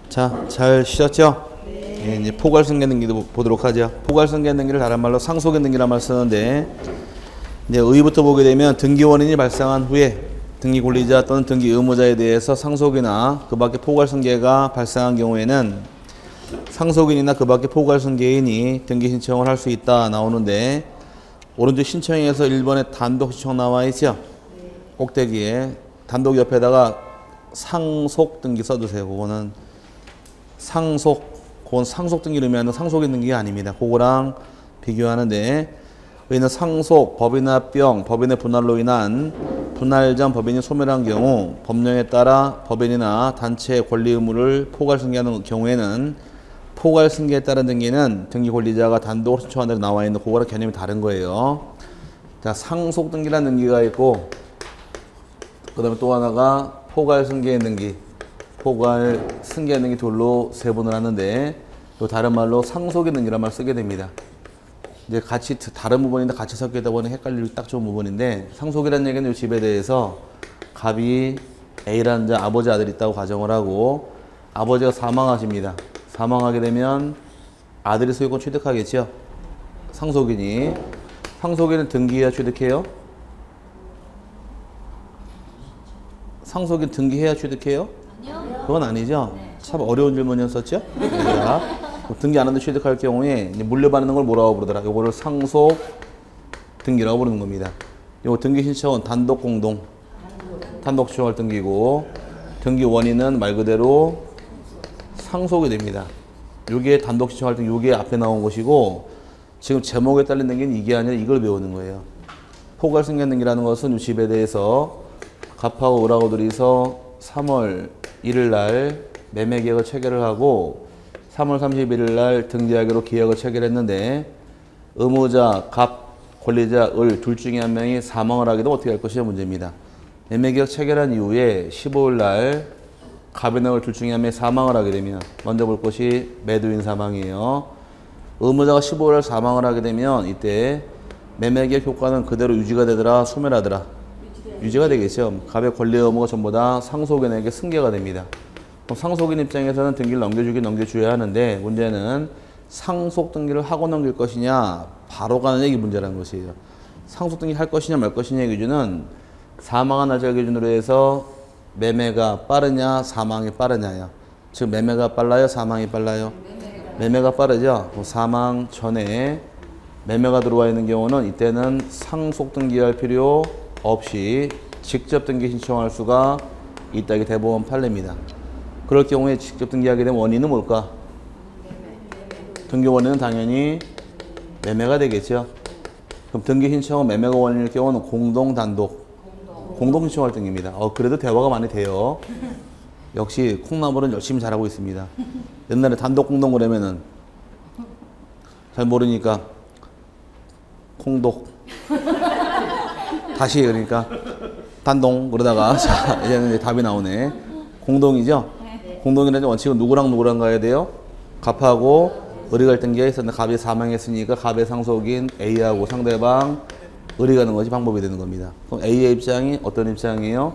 자, 잘 쉬셨죠? 네. 이제 포괄승계 등기도 보도록 하죠. 포괄승계 등기를 다른 말로 상속의 등기란 말 쓰는데, 이제 의의부터 보게 되면 등기 원인이 발생한 후에 등기 권리자 또는 등기 의무자에 대해서 상속이나 그 밖에 포괄승계가 발생한 경우에는 상속인이나 그 밖에 포괄승계인이 등기 신청을 할 수 있다 나오는데, 오른쪽 신청에서 1번에 단독 신청 나와 있죠? 꼭대기에 단독 옆에다가 상속 등기 써두세요. 그거는 그건 상속 등기를 의미하는 상속인 등기가 아닙니다. 그거랑 비교하는데, 여기는 상속, 법이나 병, 법인의 분할로 인한 분할 전 법인이 소멸한 경우 법령에 따라 법인이나 단체의 권리 의무를 포괄승계하는 경우에는 포괄승계에 따른 등기는 등기 권리자가 단독으로 신청한 대로 나와 있는 그거랑 개념이 다른 거예요. 자, 상속 등기라는 등기가 있고, 그 다음에 또 하나가 포괄승계 등기, 포괄승계 등기 둘로 세분을 하는데, 또 다른 말로 상속의 등기란 말 쓰게 됩니다. 이제 같이 다른 부분인데 같이 섞여 있다 보니 헷갈리기 딱 좋은 부분인데, 상속이라는 얘기는 이 집에 대해서 갑이 A라는 자 아버지 아들이 있다고 가정을 하고, 아버지가 사망하십니다. 사망하게 되면 아들이 소유권 취득하겠죠. 상속인이 등기해야 취득해요? 상속인 등기해야 취득해요? 아니요. 그건 아니죠. 네. 참 어려운 질문이었었죠. 등기 안 하는데 취득할 경우에 물려받는 걸 뭐라고 부르더라? 요거를 상속 등기라고 부르는 겁니다. 요거 등기 신청은 단독 공동 단독 신청할 등기고, 등기 원인은 말 그대로 상속이 됩니다. 요게 단독 신청할 등기, 요게 앞에 나온 것이고, 지금 제목에 딸린 등기는 이게 아니라 이걸 배우는 거예요. 포괄승계 등기라는 것은 요 집에 대해서 갑하고 을하고 둘이서 3월 1일 날 매매 계약을 체결을 하고 3월 31일 날 등기하기로 계약을 체결했는데, 의무자 갑, 권리자 을 둘 중에 한 명이 사망을 하게 되면 어떻게 할 것이냐 문제입니다. 매매 계약 체결한 이후에 15일 날 갑이나 을 둘 중에 한 명이 사망을 하게 되면 먼저 볼 것이 매도인 사망이에요. 의무자가 15일 날 사망을 하게 되면 이때 매매 계약 효과는 그대로 유지가 되더라, 소멸하더라? 유지가 되겠죠. 갑의 권리 의무가 전부 다 상속인에게 승계가 됩니다. 그럼 상속인 입장에서는 등기를 넘겨줘야 하는데, 문제는 상속 등기를 하고 넘길 것이냐 바로 가는 얘기 문제라는 것이에요. 상속 등기 할 것이냐 말 것이냐의 기준은 사망한 날짜 기준으로 해서 매매가 빠르냐 사망이 빠르냐요. 즉 매매가 빨라요, 사망이 빨라요? 매매가 빠르죠. 사망 전에 매매가 들어와 있는 경우는 이때는 상속 등기할 필요 없이 직접 등기 신청할 수가 있다. 이게 대법원 판례입니다. 그럴 경우에 직접 등기하게 되면 원인은 뭘까? 등기 원인은 당연히 매매가 되겠죠. 그럼 등기 신청은 매매가 원인일 경우는 공동, 단독? 공동 신청할 등기입니다. 그래도 대화가 많이 돼요. 역시 콩나물은 열심히 잘하고 있습니다. 옛날에 단독 공동 그러면은 잘 모르니까 콩독 다시 그러니까 단동 그러다가 자 이제는 이제 답이 나오네. 공동이죠. 공동이라는 원칙은 누구랑 가야 돼요? 갑하고 을이 갈 등기가 있었는데 갑이 사망했으니까 갑의 상속인 A하고 상대방 을이 가는 것이 방법이 되는 겁니다. 그럼 A의 입장이 어떤 입장이에요?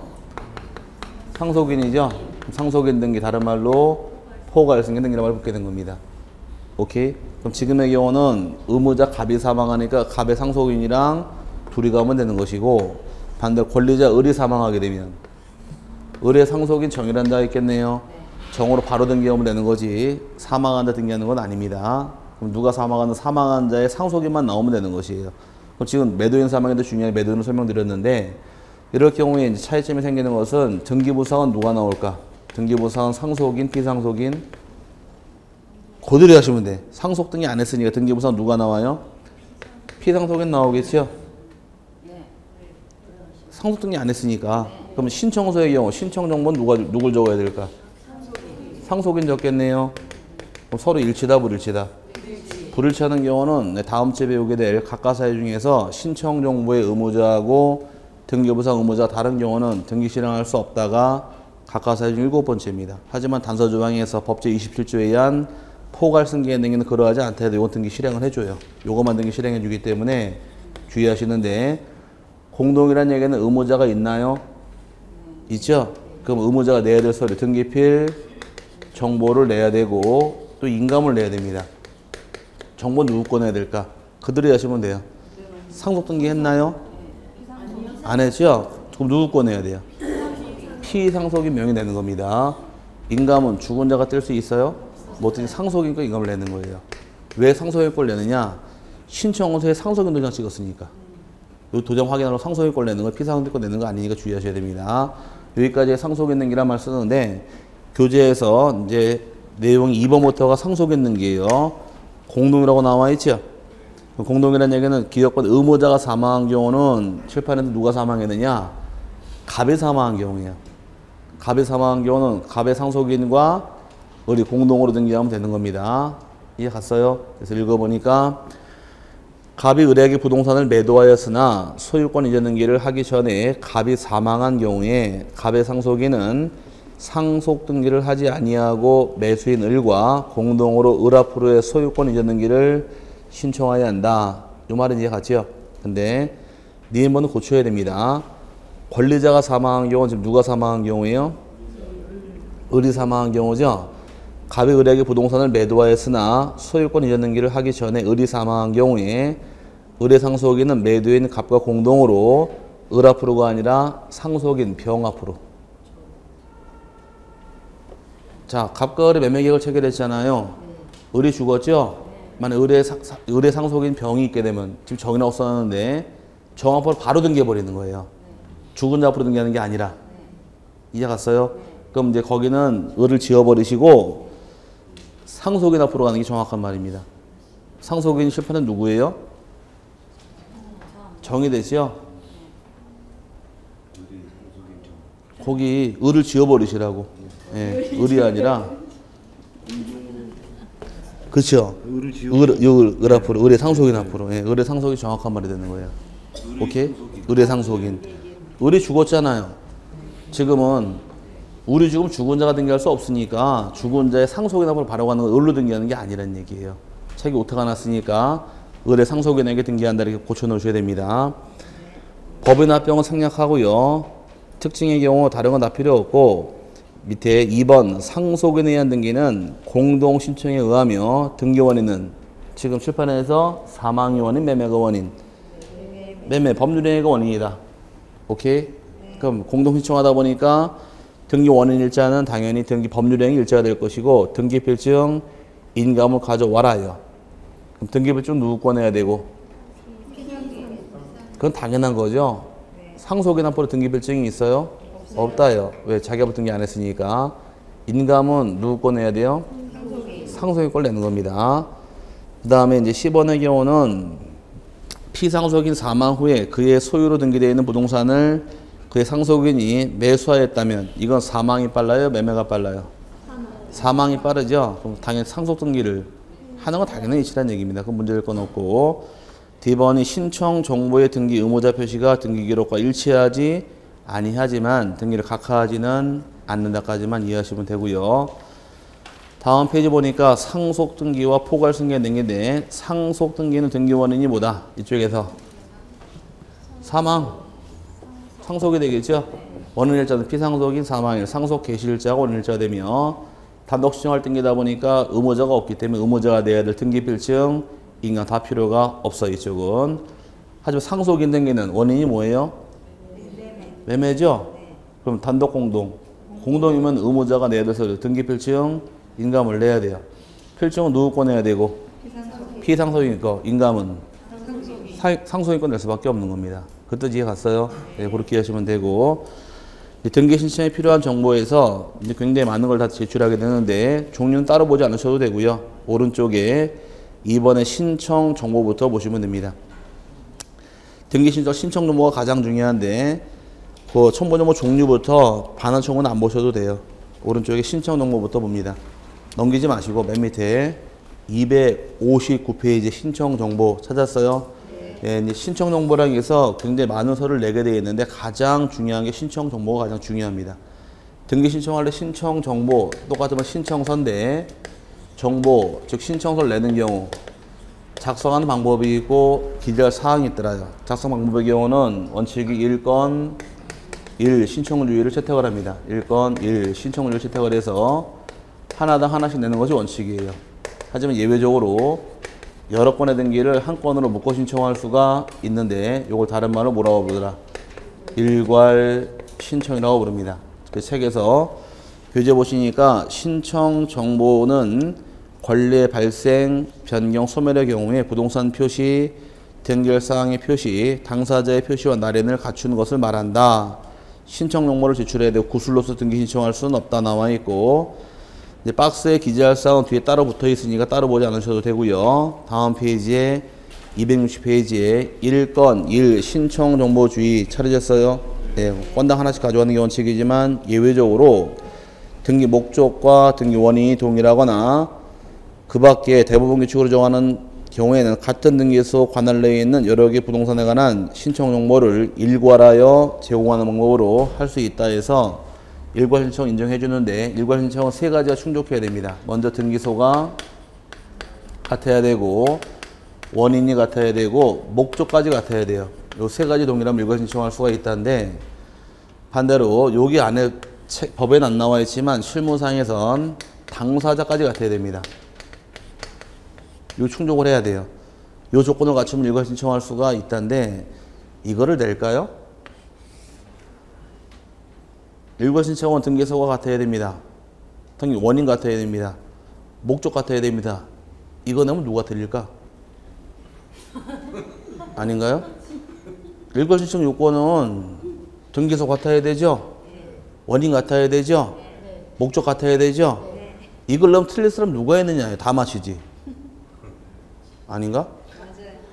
상속인이죠. 상속인 등기 다른 말로 포괄승계 등기라고 말 붙게 된 겁니다. 오케이? 그럼 지금의 경우는 의무자 갑이 사망하니까 갑의 상속인이랑 둘이 가면 되는 것이고, 반대로 권리자 을이 사망하게 되면 을의 상속인 정이라는 자가 있겠네요. 정으로 바로 등기하면 되는 거지 사망한 자 등기하는 건 아닙니다. 그럼 누가 사망한 자의 상속인만 나오면 되는 것이에요. 그럼 지금 매도인 사망인데 중요한 매도인을 설명드렸는데, 이럴 경우에 이제 차이점이 생기는 것은 등기부상은 누가 나올까? 등기부상은 상속인, 피상속인? 고들이 하시면 돼. 상속 등기 안 했으니까 등기부상은 누가 나와요? 피상속인 나오겠죠? 상속 등기 안 했으니까. 그럼 신청서의 경우 신청 정보는 누굴 적어야 될까? 상속인 적겠네요. 그럼 서로 일치다 불일치다? 불일치하는 경우는 다음 주에 배우게 될 각각 사유 중에서 신청 정보의 의무자하고 등기부상 의무자 다른 경우는 등기 실행할 수 없다가 각각 사유 중 7번째입니다. 하지만 단서 조항에서 법제 27조에 의한 포괄승계 등기는 그러하지 않다 해도 이건 등기 실행을 해줘요. 요것만 등기 실행해 주기 때문에 주의하시는데, 공동이라는 얘기는 의무자가 있나요? 있죠? 그럼 의무자가 내야 될 서류 등기필, 정보를 내야 되고 또 인감을 내야 됩니다. 정보 누구 거 내야 될까? 그들이 하시면 돼요. 상속 등기 했나요? 안 했죠? 그럼 누구 거 내야 돼요? 피상속인 명의 내는 겁니다. 인감은 죽은 자가 뗄 수 있어요? 뭐든지 상속인 거 인감을 내는 거예요. 왜 상속인 걸 내느냐? 신청서에 상속인 도장 찍었으니까. 이 도장 확인하러 상속인 걸 내는 거, 피상속인 걸 내는 거 아니니까 주의하셔야 됩니다. 여기까지 상속인 등기란 말 쓰는데 교재에서 이제 내용이 2번부터가 상속인 등기예요. 공동이라고 나와 있죠? 공동이라는 얘기는 기업권 의무자가 사망한 경우는 칠판에서 누가 사망했느냐? 갑이 사망한 경우예요. 갑이 사망한 경우는 갑의 상속인과 우리 공동으로 등기하면 되는 겁니다. 이해 갔어요? 그래서 읽어보니까 갑이 을에게 부동산을 매도하였으나 소유권 이전 등기를 하기 전에 갑이 사망한 경우에 갑의 상속인은 상속 등기를 하지 아니하고 매수인 을과 공동으로 을 앞으로의 소유권 이전 등기를 신청해야 한다. 이 말은 이해 갔죠? 근데 니은번은 고쳐야 됩니다. 권리자가 사망한 경우 지금 누가 사망한 경우예요? 을이 사망한 경우죠. 갑이 을에게 부동산을 매도하였으나 소유권 이전 등기를 하기 전에 을이 사망한 경우에 을의 상속인은 매도인 갑과 공동으로 을 앞으로가 아니라 상속인 병 앞으로. 자, 갑과 을의 매매계약을 체결했잖아요. 을이 죽었죠? 만약 을의 상속인 병이 있게 되면 지금 정이 없었는데 정 앞으로 바로 등기해버리는 거예요. 죽은 자 앞으로 등기하는 게 아니라. 이해 갔어요? 그럼 이제 거기는 을을 지워버리시고 상속인 앞으로 가는 게 정확한 말입니다. 상속인 실판은 누구예요? 정이 되죠? 거기 을을 지워버리시라고. 예, 을이 아니라 그렇죠. 을 앞으로 을의 상속인 앞으로. 예, 을의 상속이 정확한 말이 되는 거예요. 오케이? 을의 상속인. 을이 죽었잖아요. 지금은 을이 죽으면 죽은 자가 등기할 수 없으니까 죽은 자의 상속인 앞으로 바로 가는 건 을로 등기하는 게 아니라는 얘기예요. 책이 오타가 났으니까 을의 상속인에게 등기한다 이렇게 고쳐 놓으셔야 됩니다. 법인 합병은 생략하고요. 특징의 경우 다른 건 다 필요 없고 밑에 2번 상속인에 의한 등기는 공동 신청에 의하며 등기 원인은 지금 칠판에서 사망이 원인, 매매가 원인. 매매 법률행위가 원인이다. 오케이? 그럼 공동 신청하다 보니까 등기 원인 일자는 당연히 등기 법률행위 일자가 될 것이고 등기 필증 인감을 가져와라요. 그럼 등기 필증 누구 꺼내야 되고? 그건 당연한 거죠. 상속인 앞으로 등기 필증이 있어요? 없다요. 왜? 자기 앞으로 등기 안 했으니까. 인감은 누구 거 내야 돼요? 상속인 걸 내는 겁니다. 그 다음에 이제 10번의 경우는 피상속인 사망 후에 그의 소유로 등기되어 있는 부동산을 그의 상속인이 매수하였다면 이건 사망이 빨라요? 매매가 빨라요? 사망이 빠르죠? 그럼 당연히 상속 등기를 하는 건 당연히 이치란 얘기입니다. 그건 문제될 건 없고. D번이 신청 정보의 등기 의무자 표시가 등기 기록과 일치하지 아니하지만 등기를 각하하지는 않는다까지만 이해하시면 되고요. 다음 페이지 보니까 상속 등기와 포괄 승계 등기인데 상속 등기는 등기 원인이 뭐다? 이쪽에서 사망. 상속이 되겠죠? 원인일자는 피상속인 사망일, 상속 개시일자가 원인일자가 되며 단독 신청할 등기다 보니까 의무자가 없기 때문에 의무자가 내야 될 등기 필증 인감 다 필요가 없어 이쪽은. 하지만 상속인 등기는 원인이 뭐예요? 매매죠? 그럼 단독 공동. 공동이면 의무자가 내야 돼서 등기 필증 인감을 내야 돼요. 필증은 누구 거 내야 되고? 피상속인 거. 인감은 상속인 거 낼 수밖에 없는 겁니다. 그 뜻 이해 갔어요? 네, 그렇게 하시면 되고. 등기 신청에 필요한 정보에서 이제 굉장히 많은 걸 다 제출하게 되는데 종류는 따로 보지 않으셔도 되고요. 오른쪽에 2번의 신청 정보부터 보시면 됩니다. 등기 신청 정보가 가장 중요한데 그 첨부 정보 종류부터 반환 청구는 안 보셔도 돼요. 오른쪽에 신청 정보부터 봅니다. 넘기지 마시고 맨 밑에 259페이지 신청 정보 찾았어요? 예, 이제 신청 정보랑 해서 굉장히 많은 서류를 내게 되어 있는데 가장 중요한 게 신청 정보가 가장 중요합니다. 등기 신청할 때 신청 정보 똑같으면 신청서인데 정보 즉 신청서를 내는 경우 작성하는 방법이 있고 기재할 사항이 있더라요. 작성 방법의 경우는 원칙이 1건 1 신청주의를 채택을 합니다. 1건 1 신청주의를 채택을 해서 하나당 하나씩 내는 것이 원칙이에요. 하지만 예외적으로 여러 건의 등기를 한 건으로 묶어 신청할 수가 있는데 이걸 다른 말로 뭐라고 부르더라? 일괄 신청이라고 부릅니다. 그 책에서 교재 보시니까 신청 정보는 권리의 발생, 변경, 소멸의 경우에 부동산 표시, 등기사항의 표시, 당사자의 표시와 날인을 갖추는 것을 말한다. 신청 용모를 제출해야 되고 구술로서 등기 신청할 수는 없다 나와 있고, 이제 박스에 기재할 사항은 뒤에 따로 붙어 있으니까 따로 보지 않으셔도 되고요. 다음 페이지에 260페이지에 1건 1 신청 정보주의 차려졌어요. 네, 건당 하나씩 가져가는 게 원칙이지만 예외적으로 등기 목적과 등기 원인이 동일하거나 그 밖에 대부분 규칙으로 정하는 경우에는 같은 등기소 관할 내에 있는 여러 개 부동산에 관한 신청 정보를 일괄하여 제공하는 방법으로 할 수 있다 해서 일괄 신청 인정해 주는데, 일괄 신청은 세 가지가 충족해야 됩니다. 먼저 등기소가 같아야 되고, 원인이 같아야 되고, 목적까지 같아야 돼요. 요 세 가지 동일하면 일괄 신청할 수가 있다는데, 반대로 여기 안에 법에는 안 나와 있지만 실무상에선 당사자까지 같아야 됩니다. 요 충족을 해야 돼요. 요 조건을 갖추면 일괄 신청할 수가 있다는데, 이거를 낼까요? 일괄 신청은 등기소가 같아야 됩니다. 등기 원인 같아야 됩니다. 목적 같아야 됩니다. 이거 내면 누가 틀릴까? 아닌가요? 일괄 신청 요건은 등기소 같아야 되죠? 원인 같아야 되죠? 목적 같아야 되죠? 이걸 넣으면 틀릴 사람 누가 있느냐? 다 마시지. 아닌가?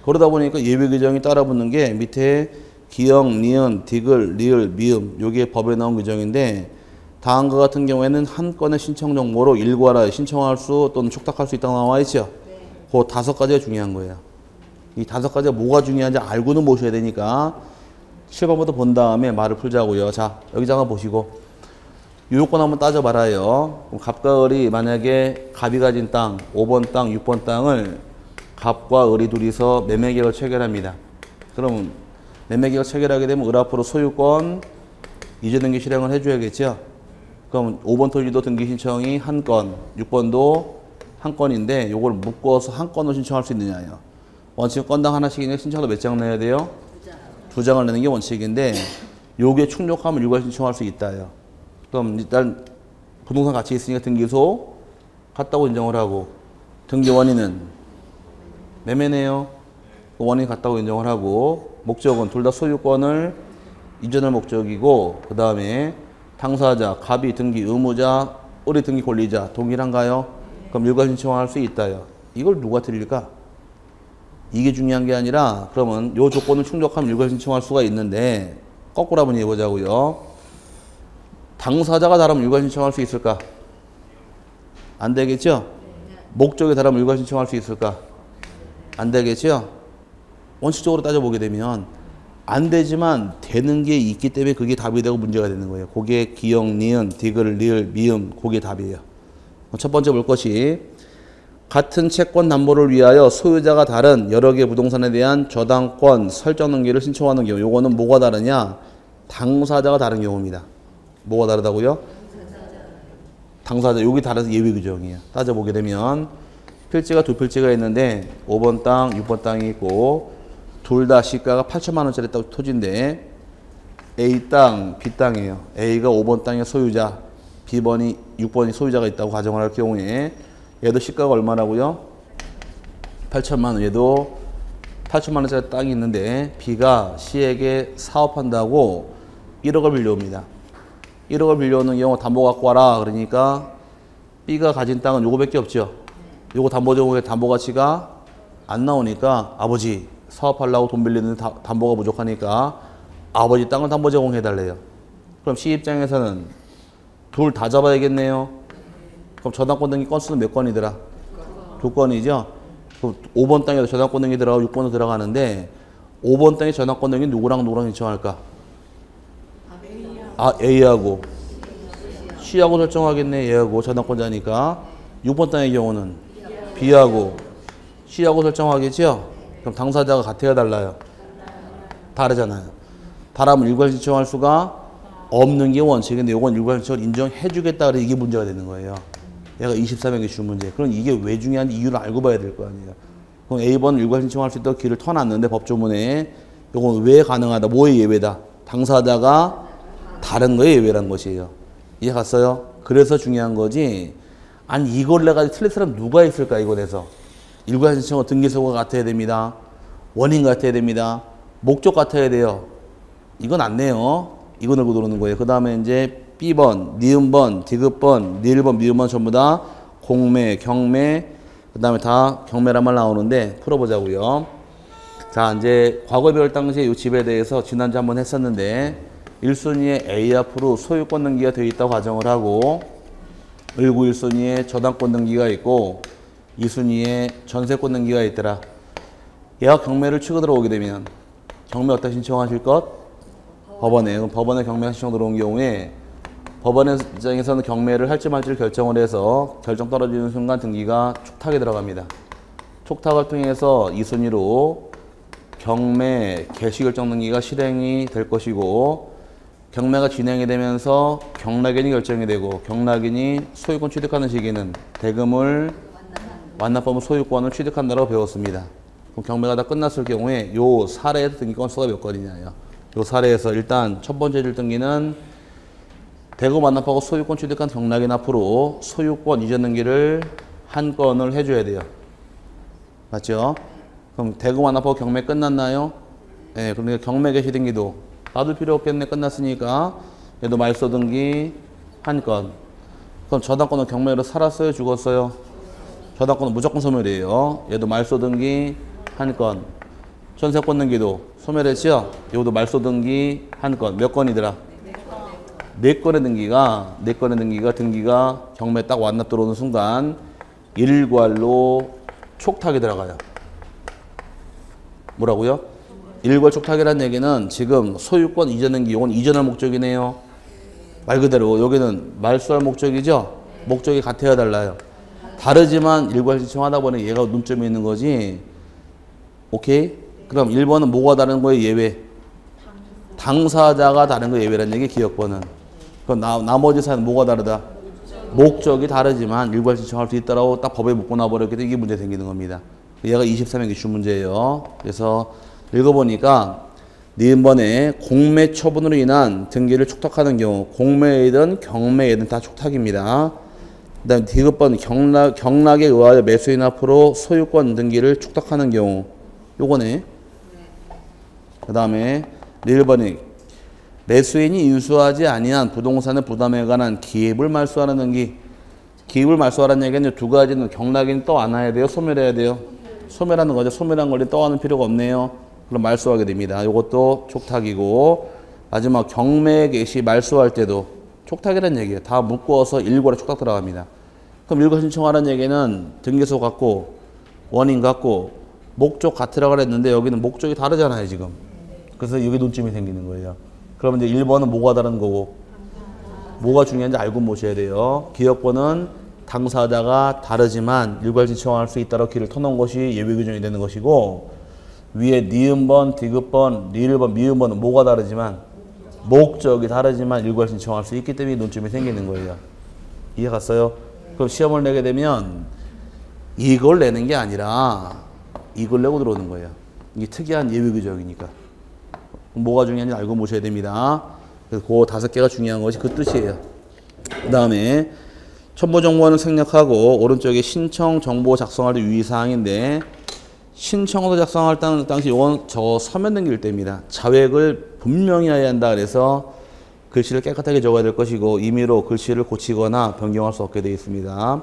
그러다 보니까 예외 규정이 따라 붙는 게 밑에 기역, 니은, 디귿, 리을, 미음 요게 법에 나온 규정인데, 다음과 같은 경우에는 한 건의 신청 정보로 일괄하여 신청할 수 또는 촉탁할 수 있다고 나와 있죠. 그 다섯 가지가 중요한 거예요. 이 다섯 가지가 뭐가 중요한지 알고는 모셔야 되니까 7번부터 본 다음에 말을 풀자고요. 자, 여기 잠깐 보시고 이 요건 한번 따져봐라요. 그럼 갑과 을이 만약에 갑이 가진 땅 5번 땅, 6번 땅을 갑과 을이 둘이서 매매계약을 체결합니다. 그럼 매매계약을 체결하게 되면 을 앞으로 소유권 이전 등기 실행을 해줘야겠죠. 그럼 5번 토지도 등기 신청이 한 건, 6번도 한 건인데 요걸 묶어서 한 건으로 신청할 수 있느냐요. 원칙은 건당 하나씩이니까 신청도 몇 장 내야 돼요? 두 장을 내는 게 원칙인데, 요게 충족하면 일괄 신청할 수 있다요. 그럼 일단 부동산 같이 있으니까 등기소 같다고 인정을 하고, 등기 원인은 매매네요. 원인이 같다고 인정을 하고, 목적은 둘 다 소유권을 이전할 목적이고, 그 다음에 당사자, 갑이 등기 의무자, 을이 등기 권리자 동일한가요? 그럼 일괄 신청할 수 있다요. 이걸 누가 틀릴까? 이게 중요한 게 아니라, 그러면 요 조건을 충족하면 일괄 신청할 수가 있는데, 거꾸로 한번 해보자고요. 당사자가 다르면 일괄 신청할 수 있을까? 안 되겠죠? 목적이 다르면 일괄 신청할 수 있을까? 안 되겠죠? 원칙적으로 따져보게 되면 안 되지만 되는 게 있기 때문에 그게 답이 되고 문제가 되는 거예요. 그게 기역, 니은, 디귿, 리을, 미음, 그게 답이에요. 첫 번째 볼 것이, 같은 채권 담보를 위하여 소유자가 다른 여러 개 부동산에 대한 저당권 설정 등기를 신청하는 경우, 요거는 뭐가 다르냐? 당사자가 다른 경우입니다. 뭐가 다르다고요? 당사자. 여기 다른 예외 규정이에요. 따져보게 되면 필지가 두 필지가 있는데 5번 땅, 6번 땅이 있고, 둘 다 시가가 8천만 원짜리 토지인데 A 땅, B 땅이에요. A가 5번 땅의 소유자, B번이 6번이 소유자가 있다고 가정을 할 경우에 얘도 시가가 얼마라고요? 8천만 원. 얘도 8천만 원짜리 땅이 있는데 B가 C에게 사업한다고 1억을 빌려옵니다. 1억을 빌려오는 경우 담보 갖고 와라. 그러니까 B가 가진 땅은 요거밖에 없죠. 요거 담보 제공에 담보 가치가 안 나오니까, 아버지 사업하려고 돈 빌리는데 담보가 부족하니까 아버지 땅을 담보 제공해 달래요. 그럼 C 입장에서는 둘 다 잡아야겠네요. 그럼 저당권 등기 건수는 몇 건이더라? 두 건이죠. 그럼 5번 땅에도 저당권 등기 들어가고 6번도 들어가는데, 5번 땅에 저당권 등기 누구랑 신청할까? A하고 C하고 설정하겠네. 얘하고 저당권자니까. 6번 땅의 경우는 B하고 C하고 설정하겠죠? 그럼 당사자가 같아야 달라요? 다르잖아요. 다르면 일괄 신청할 수가 없는 게 원칙인데, 요건 일괄 신청을 인정해 주겠다 그래 이게 문제가 되는 거예요. 얘가 23의 기출 문제. 그럼 이게 왜 중요한지 이유를 알고 봐야 될 거 아니에요. 그럼 A번 일괄 신청할 수 있도록 길을 터놨는데 법조문에 이건 왜 가능하다? 뭐의 예외다? 당사자가 다른 거에 예외란 것이에요. 이해 갔어요? 그래서 중요한 거지. 아니 이걸 내가 틀릴 사람 누가 있을까 이거에서. 일괄 신청은 등기소가 같아야 됩니다. 원인 같아야 됩니다. 목적 같아야 돼요. 이건 안 내요. 이거 넣고 들어오는 거예요. 그 다음에 이제 B번, 니은번, 디귿번, 니을번, 미음번 전부 다 공매, 경매, 그 다음에 다 경매란 말 나오는데 풀어보자고요. 자, 이제 과거 배울 당시에 이 집에 대해서 지난주 한번 했었는데 1순위에 A 앞으로 소유권 등기가 되어 있다고 가정을 하고 1구 1순위에 저당권 등기가 있고 2순위에 전세권 등기가 있더라. 얘가 경매를 치고 들어오게 되면 경매 어디다 신청하실 것? 법원에. 그럼 법원에 경매 신청 들어온 경우에 법원의 입장에서는 경매를 할지 말지를 결정을 해서 결정 떨어지는 순간 등기가 촉탁에 들어갑니다. 촉탁을 통해서 2순위로 경매 개시결정 등기가 실행이 될 것이고 경매가 진행이 되면서 경락인이 결정이 되고 경락인이 소유권 취득하는 시기는 대금을 완납하면 소유권을 취득한다고 배웠습니다. 그럼 경매가 다 끝났을 경우에 요 사례에서 등기 건수가 몇 건이냐요. 요 사례에서 일단 첫 번째 줄 등기는 대금 완납하고 소유권 취득한 경락인 앞으로 소유권 이전 등기를 한 건을 해줘야 돼요. 맞죠? 그럼 대금 완납하고 경매 끝났나요? 네, 그러니까 경매 개시 등기도 놔둘 필요 없겠네. 끝났으니까 얘도 말소 등기 한 건. 그럼 저당권은 경매로 살았어요? 죽었어요? 저당권은 무조건 소멸이에요. 얘도 말소 등기 한 건. 전세권 등기도 소멸했죠? 이것도 말소 등기 한 건. 몇 건이더라? 네 건의 등기가 등기가 경매 딱 완납 들어오는 순간 일괄로 촉탁이 들어가요. 뭐라고요? 일괄 촉탁이라는 얘기는 지금 소유권 이전 등기, 이건 이전할 목적이네요. 말 그대로 여기는 말소할 목적이죠? 목적이 같아야 달라요. 다르지만 일괄 신청하다 보니 얘가 눈점이 있는 거지. 오케이? 그럼 1번은 뭐가 다른 거예요? 예외. 당사자가 다른 거 예외라는 얘기 기억번은. 그럼 나머지 사는 뭐가 다르다? 목적이 다르지만 일괄 신청할 수 있다라고 딱 법에 묶고 나버렸기 때문에 이게 문제 생기는 겁니다. 얘가 23의 기출 문제예요. 그래서 읽어보니까 니은번에 공매 처분으로 인한 등기를 촉탁하는 경우 공매이든 경매이든 다 촉탁입니다. 그 다음에 디귿번 경락에 의하여 매수인 앞으로 소유권 등기를 촉탁하는 경우 요거네. 그 다음에 니을번이 매수인이 인수하지 아니한 부동산의 부담에 관한 기입을 말소하는 등기. 기입을 말소하라는 얘기는 두 가지는 경락인이 떠 안아야 돼요? 소멸해야 돼요? 소멸하는 거죠. 소멸한 걸 떠하는 필요가 없네요. 그럼 말소하게 됩니다. 이것도 촉탁이고 마지막 경매 개시 말소할 때도 촉탁이라는 얘기예요. 다 묶어서 일괄에 촉탁 들어갑니다. 그럼 일괄 신청하라는 얘기는 등기소 같고 원인 같고 목적 같으라고 그랬는데 여기는 목적이 다르잖아요 지금. 그래서 여기 논점이 생기는 거예요. 그러면 이제 1번은 뭐가 다른 거고 뭐가 중요한지 알고 모셔야 돼요. 기억번은 당사자가 다르지만 일괄 신청할 수 있다고 길을 터놓은 것이 예외 규정이 되는 것이고 위에 니은번, 디귿번, 니을번, 미음번은 뭐가 다르지만 목적이 다르지만 일괄 신청할 수 있기 때문에 논점이 생기는 거예요. 이해 갔어요? 그럼 시험을 내게 되면 이걸 내는 게 아니라 이걸 내고 들어오는 거예요. 이게 특이한 예외 규정이니까. 뭐가 중요한지 알고 모셔야 됩니다. 그래서 그 5개가 중요한 것이 그 뜻이에요. 그 다음에 첨부정보원을 생략하고 오른쪽에 신청 정보 작성할 때 유의사항인데 신청서 작성할 당시 이건 저 서면 등기일 때입니다. 자획을 분명히 해야 한다 그래서 글씨를 깨끗하게 적어야 될 것이고 임의로 글씨를 고치거나 변경할 수 없게 되어 있습니다.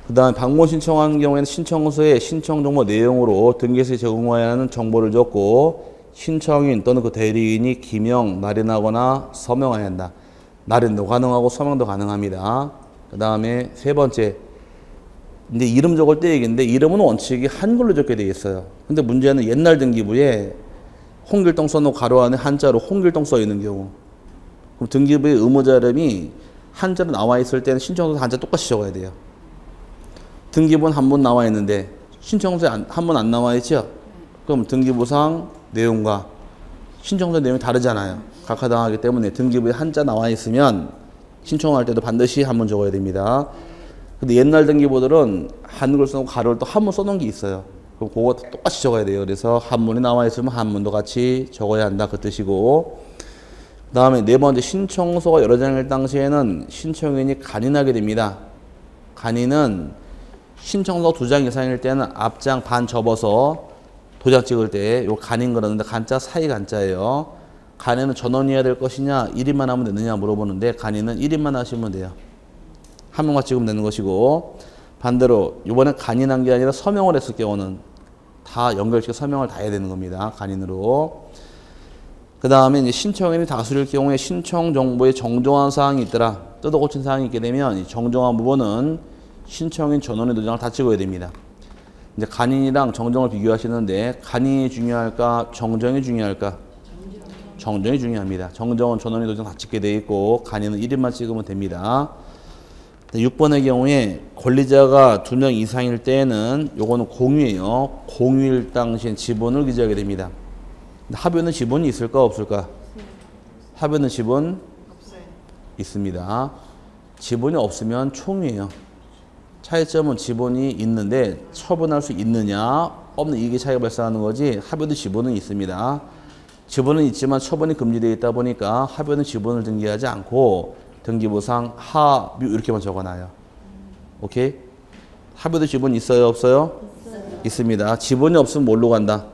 그 다음에 방문 신청하는 경우에는 신청서에 신청 정보 내용으로 등기소에 제공해야 하는 정보를 적고 신청인 또는 그 대리인이 기명, 날인하거나 서명해야 한다. 날인도 가능하고 서명도 가능합니다. 그 다음에 세 번째, 이제 이름 적을 때 얘기인데 이름은 원칙이 한글로 적게 되어 있어요. 근데 문제는 옛날 등기부에 홍길동 써놓고 가로 안에 한자로 홍길동 써 있는 경우. 그럼 등기부의 의무자 이름이 한자로 나와 있을 때는 신청서에 한자 똑같이 적어야 돼요. 등기부는 한문 나와 있는데 신청서에 한문 안 나와 있죠? 그럼 등기부상 내용과 신청서 내용이 다르잖아요. 각하당하기 때문에 등기부에 한자 나와 있으면 신청할 때도 반드시 한문 적어야 됩니다. 근데 옛날 등기부들은 한글 써놓고 가로를 또 한문 써놓은 게 있어요. 그럼 그거 똑같이 적어야 돼요. 그래서 한문이 나와 있으면 한문도 같이 적어야 한다. 그 뜻이고. 그 다음에 네 번째, 신청서가 여러 장일 당시에는 신청인이 간인하게 됩니다. 간인은 신청서 2장 이상일 때는 앞장 반 접어서 도장 찍을 때 요 간인 그러는데 간자 사이 간자예요. 간인은 전원이어야 될 것이냐 1인만 하면 되느냐 물어보는데 간인은 1인만 하시면 돼요. 한 명만 찍으면 되는 것이고, 반대로 이번에 간인한 게 아니라 서명을 했을 경우는 다 연결시켜 서명을 다 해야 되는 겁니다. 간인으로. 그 다음에 이제 신청인이 다수일 경우에 신청 정보에 정정한 사항이 있더라. 뜯어 고친 사항이 있게 되면 이 정정한 부분은 신청인 전원의 도장을 다 찍어야 됩니다. 이제 간인이랑 정정을 비교하시는데 간인이 중요할까? 정정이 중요할까? 정정이 중요합니다. 정정은 전원의 도장 다 찍게 돼 있고 간인은 1인만 찍으면 됩니다. 6번의 경우에 권리자가 2명 이상일 때에는 요거는 공유예요. 공유일 당시엔 지분을 기재하게 됩니다. 합의는 지분이 있을까 없을까? 합의는 지분 없어요. 있습니다. 지분이 없으면 총유예요. 차이점은 지분이 있는데 처분할 수 있느냐 없는 이게 차이가 발생하는 거지, 합의도 지분은 있습니다. 지분은 있지만 처분이 금지되어 있다 보니까 합의는 지분을 등기하지 않고 등기부상 합의 이렇게만 적어놔요. 오케이? 합의도 지분 있어요 없어요? 있습니다. 지분이 없으면 뭘로 간다?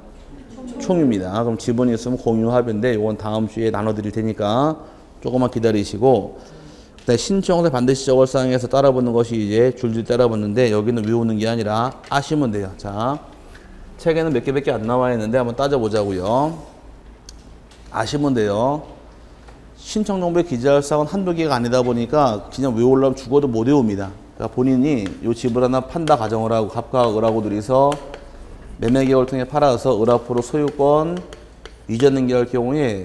총유입니다. 그럼 지분이 있으면 공유 합의인데 이건 다음 주에 나눠드릴 테니까 조금만 기다리시고, 그다음에 신청서에 반드시 적을 사항에서 따라붙는 것이 이제 줄줄이 따라붙는데 여기는 외우는 게 아니라 아시면 돼요. 자, 책에는 몇 개밖에 안 나와 있는데 한번 따져보자고요. 아시면 돼요. 신청 정보에 기재할 사항은 한두 개가 아니다 보니까 그냥 외우려면 죽어도 못 외웁니다. 그러니까 본인이 요 집을 하나 판다 가정을 하고 갑과 을하고 둘이서 매매 계약을 통해 팔아서 을 앞으로 소유권 이전 등기할 경우에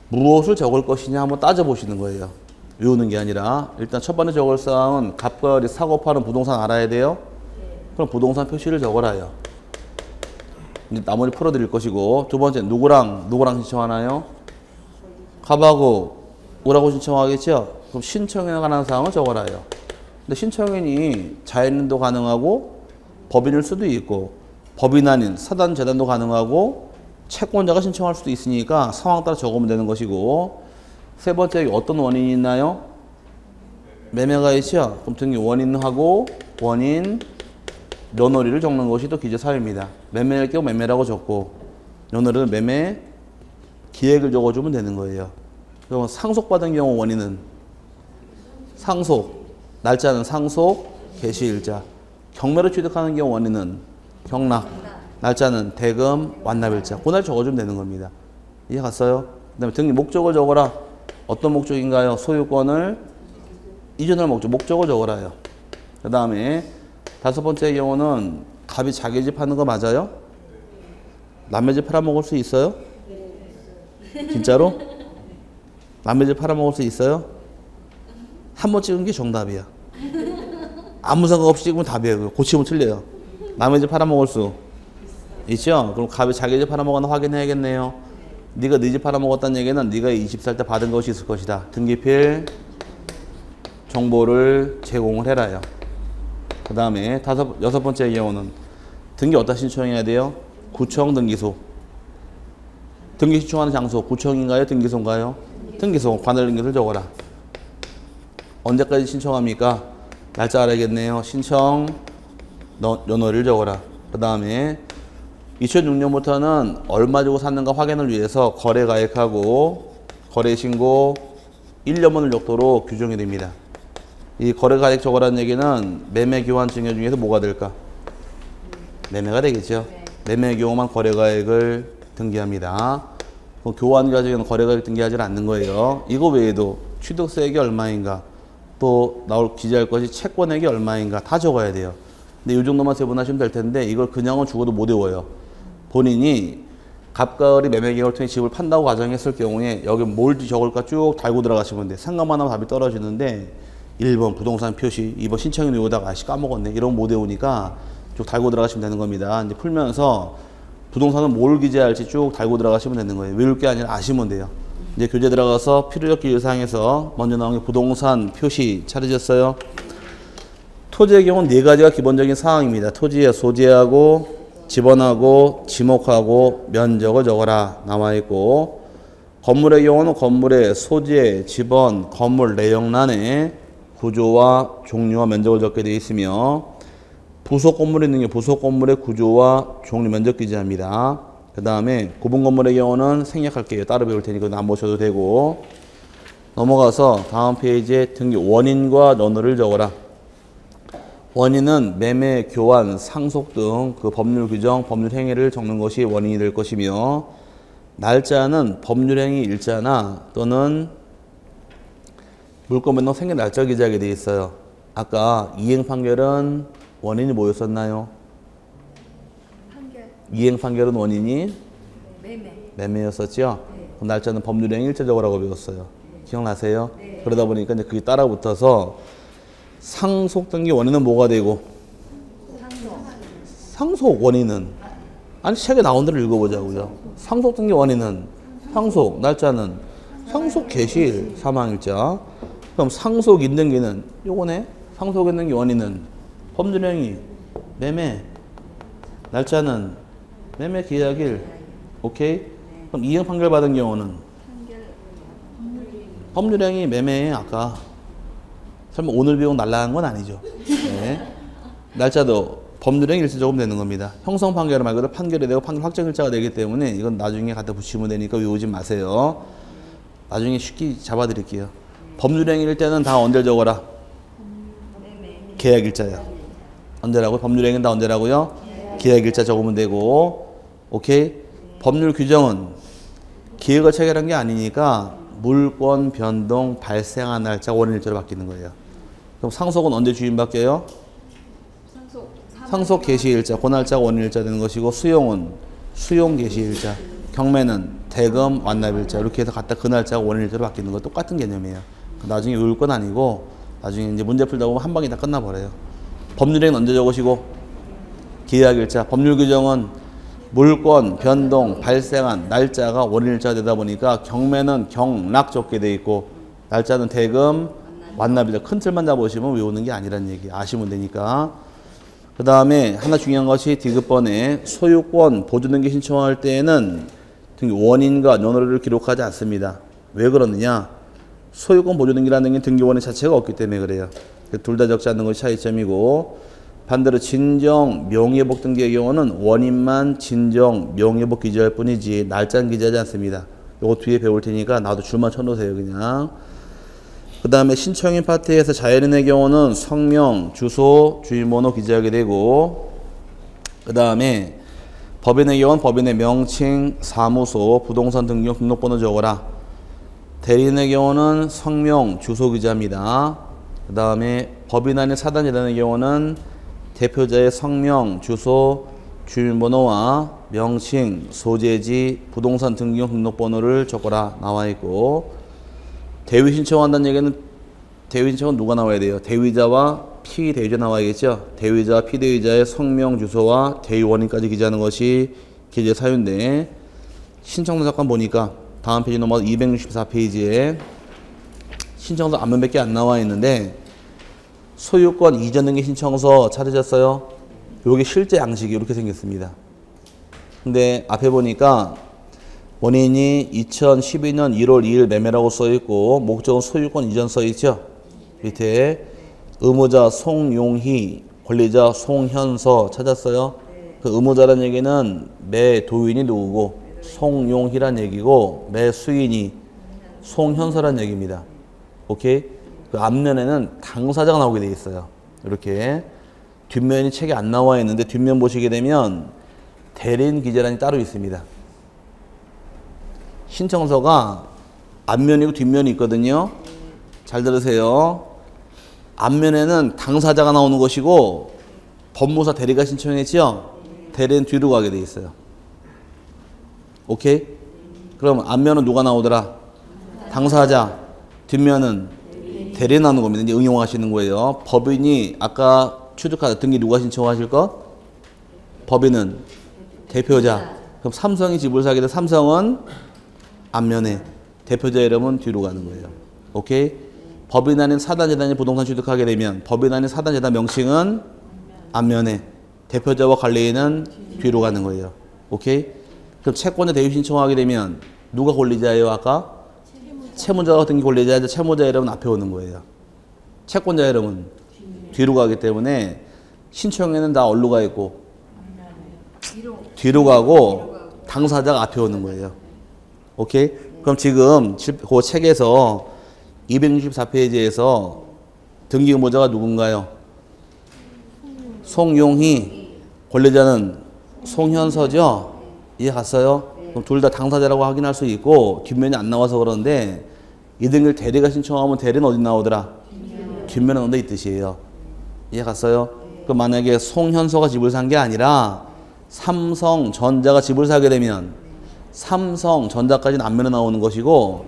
무엇을 적을 것이냐 한번 따져보시는 거예요. 외우는 게 아니라 일단 첫 번째 적을 사항은 갑과 을이 사고 파는 부동산 알아야 돼요. 그럼 부동산 표시를 적어라요. 이제 나머지 풀어드릴 것이고, 두 번째 누구랑 신청하나요? 갑하고 을하고 신청하겠죠? 그럼 신청에 관한 사항을 적어라요. 근데 신청인이 자연인도 가능하고 법인일 수도 있고 법인 아닌 사단 재단도 가능하고 채권자가 신청할 수도 있으니까 상황 따라 적으면 되는 것이고, 세 번째 어떤 원인이 있나요? 매매가 있죠? 그럼 등기 원인하고 원인 며느리를 적는 것이 또 기재 사유입니다. 매매할 경우 매매라고 적고 며느리는 매매 기획을 적어주면 되는 거예요. 그럼 상속받은 경우 원인은 상속, 날짜는 상속, 개시일자. 경매로 취득하는 경우 원인은 경락, 날짜는 대금, 완납일자. 그날 적어주면 되는 겁니다. 이해 갔어요? 그 다음에 등기 목적을 적어라. 어떤 목적인가요? 소유권을 이전할 목적을 적어라요. 그 다음에 다섯 번째 경우는 갑이 자기 집 하는 거 맞아요? 남의 집 팔아먹을 수 있어요? 진짜로? 남의 집 팔아먹을 수 있어요? 한 번 찍은 게 정답이야. 아무 생각 없이 찍으면 답이에요. 고치면 틀려요. 남의 집 팔아먹을 수 있죠? 그럼 갑이 자기 집 팔아먹었나 확인해야겠네요. 네가 네 집 팔아먹었다는 얘기는 네가 20살 때 받은 것이 있을 것이다. 등기필 정보를 제공을 해라요. 그 다음에 여섯 번째 경우는 등기 어디다 신청해야 돼요? 구청 등기소. 등기 신청하는 장소 구청인가요? 등기소인가요? 등기소. 관할 등기소를 적어라. 언제까지 신청합니까? 날짜 알아야겠네요. 신청 연월일 적어라. 그 다음에 2006년부터는 얼마 주고 샀는가 확인을 위해서 거래 가액하고 거래 신고 1년분을 적도록 규정이 됩니다. 이 거래 가액 적어라는 얘기는 매매 교환 증여 중에서 뭐가 될까? 매매가 되겠죠. 매매 경우만 거래 가액을 등기합니다. 교환 가액은 거래 가액 등기하지 않는 거예요. 이거 외에도 취득세액이 얼마인가, 또 나올 기재할 것이 채권액이 얼마인가 다 적어야 돼요. 근데 이 정도만 세분하시면 될 텐데 이걸 그냥은 죽어도 못 외워요. 본인이 갑과 을이 매매 계약을 통해 집을 판다고 가정했을 경우에 여기 뭘 적을까 쭉 달고 들어가시면 돼. 상관만 하면 답이 떨어지는데 1번 부동산 표시, 2번 신청인 외우다가 아씨 까먹었네. 이런 거 못 외우니까 쭉 달고 들어가시면 되는 겁니다. 이제 풀면서 부동산은 뭘 기재할지 쭉 달고 들어가시면 되는 거예요. 외울 게 아니라 아시면 돼요. 이제 교재 들어가서 필요적 기재사항에서 먼저 나온 게 부동산 표시 찾으셨어요? 토지의 경우는 네 가지가 기본적인 사항입니다. 토지의 소재하고 지번하고 지목하고 면적을 적어라 나와 있고, 건물의 경우는 건물의 소재, 지번, 건물 내역란에 구조와 종류와 면적을 적게 되어 있으며, 부속 건물이 있는 경우 부속 건물의 구조와 종류 면적 기재합니다. 그 다음에 구분 건물의 경우는 생략할게요. 따로 배울 테니까 안 보셔도 되고, 넘어가서 다음 페이지에 등기 원인과 논어를 적어라. 원인은 매매, 교환, 상속 등 그 법률 규정, 법률 행위를 적는 것이 원인이 될 것이며, 날짜는 법률 행위 일자나 또는 물권 변동 생긴 날짜 기재하게 되어 있어요. 아까 이행 판결은 원인이 뭐였었나요? 이행 판결은 원인이 매매였었죠? 그럼 날짜는 법률 행위 일자 적으라고 배웠어요. 기억나세요? 그러다 보니까 이제 그게 따라 붙어서 상속 등기 원인은 뭐가 되고? 상속 원인은 아니 책에 나온 대로 읽어보자고요. 상속 등기 원인은 상속, 날짜는 상속 개시일, 사망일자. 그럼 상속 인등기는 요거네. 상속 인등기 원인은 법률행위, 매매, 날짜는 매매 계약일. 오케이? 그럼 이행 판결 받은 경우는 법률행위, 매매 아까 설마 오늘 비용 날라간 건 아니죠. 네. 날짜도 법률행위 일자 적으면 되는 겁니다. 형성 판결은 말 그대로 판결이 되고 판결 확정일자가 되기 때문에 이건 나중에 갖다 붙이면 되니까 외우지 마세요. 나중에 쉽게 잡아드릴게요. 법률행위일 때는 다 언제 적어라? 계약일자야. 언제라고요? 법률행위는 다 언제라고요? 계약일자 적으면 되고, 오케이? 법률 규정은 기획을 체결한 게 아니니까 물권 변동 발생한 날짜 원인일자로 바뀌는 거예요. 그럼 상속은 언제 주인 바뀌어요? 상속 개시일자, 그 날짜가 원인일자 되는 것이고, 수용은 수용 개시일자, 경매는 대금 완납일자, 이렇게 해서 갖다 그 날짜가 원인일자로 바뀌는 거 똑같은 개념이에요. 나중에 외울 건 아니고 나중에 이제 문제 풀다 보면 한 방에 다 끝나버려요. 법률행위는 언제 적으시고? 계약일자. 법률 규정은 물권 변동 발생한 날짜가 원인일자가 되다 보니까 경매는 경락 적게 돼 있고 날짜는 대금 완납일자. 큰 틀만 잡으시면 외우는 게 아니란 얘기 아시면 되니까. 그 다음에 하나 중요한 것이 디귿번에 소유권 보존등기 신청할 때에는 원인과 논어를 기록하지 않습니다. 왜 그러느냐? 소유권 보존등기라는 게 등기원인 자체가 없기 때문에 그래요. 둘 다 적지 않는 것이 차이점이고, 반대로 진정 명예회복 등기의 경우는 원인만 진정 명예회복 기재할 뿐이지 날짜는 기재하지 않습니다. 요거 뒤에 배울 테니까 나도 줄만 쳐놓으세요 그냥. 그 다음에 신청인 파트에서 자연인의 경우는 성명, 주소, 주민번호 기재하게 되고, 그 다음에 법인의 경우는 법인의 명칭, 사무소, 부동산 등기용 등록번호 적어라. 대리인의 경우는 성명, 주소 기재합니다. 그 다음에 법인 아닌 사단이라는 경우는 대표자의 성명, 주소, 주민번호와 명칭, 소재지, 부동산 등기용 등록번호를 적어라 나와 있고, 대위 신청한다는 얘기는 대위 신청은 누가 나와야 돼요? 대위자와 피대위자 나와야겠죠? 대위자와 피대위자의 성명, 주소와 대위 원인까지 기재하는 것이 기재 사유인데, 신청서 잠깐 보니까 다음 페이지 넘어가서 264페이지에 신청서 앞면밖에 안 나와 있는데, 소유권 이전 등기 신청서 찾으셨어요? 요게 실제 양식이 이렇게 생겼습니다. 근데 앞에 보니까 원인이 2012년 1월 2일 매매라고 써있고, 목적은 소유권 이전 써있죠? 밑에 의무자 송용희, 권리자 송현서 찾았어요? 그 의무자란 얘기는 매 도인이 누구고, 송용희란 얘기고, 매 수인이 송현서란 얘기입니다. 오케이? 그 앞면에는 당사자가 나오게 돼 있어요. 이렇게. 뒷면이 책에 안 나와 있는데 뒷면 보시게 되면 대리인 기재란이 따로 있습니다. 신청서가 앞면이고 뒷면이 있거든요. 잘 들으세요. 앞면에는 당사자가 나오는 것이고, 법무사 대리가 신청했죠? 대리는 뒤로 가게 돼 있어요. 오케이? 그럼 앞면은 누가 나오더라? 당사자. 뒷면은 대리 나오는 겁니다. 이제 응용하시는 거예요. 법인이 아까 취득하다 등기 누가 신청하실 거? 법인은 대표자. 그럼 삼성이 집을 사게 돼 삼성은 앞면에, 대표자 이름은 뒤로 가는 거예요. 오케이? 법인 아닌 사단재단이 부동산 취득하게 되면 법인 아닌 사단재단 명칭은 앞면에, 대표자와 관리인은 뒤로 가는 거예요. 오케이? 그럼 채권자 대위 신청하게 되면 누가 권리자예요? 아까? 채무자가 등기 권리자인데 채무자 이름은 앞에 오는 거예요. 채권자 이름은 뒤로 가기 때문에 신청에는 다 어디로 가 있고 뒤로 가고 당사자가 앞에 오는 거예요. 오케이? 그럼 지금 그 책에서 264페이지에서 등기 의무자가 누군가요? 송용희, 권리자는 송현서죠? 이해 갔어요? 그럼 둘 다 당사자라고 확인할 수 있고 뒷면이 안 나와서 그러는데 이 등기를 대리가 신청하면 대리는 어디 나오더라? 뒷면에 넣는다 이 뜻이에요. 이해 갔어요? 그럼 만약에 송현서가 집을 산 게 아니라 삼성전자가 집을 사게 되면 삼성전자까지는 앞면에 나오는 것이고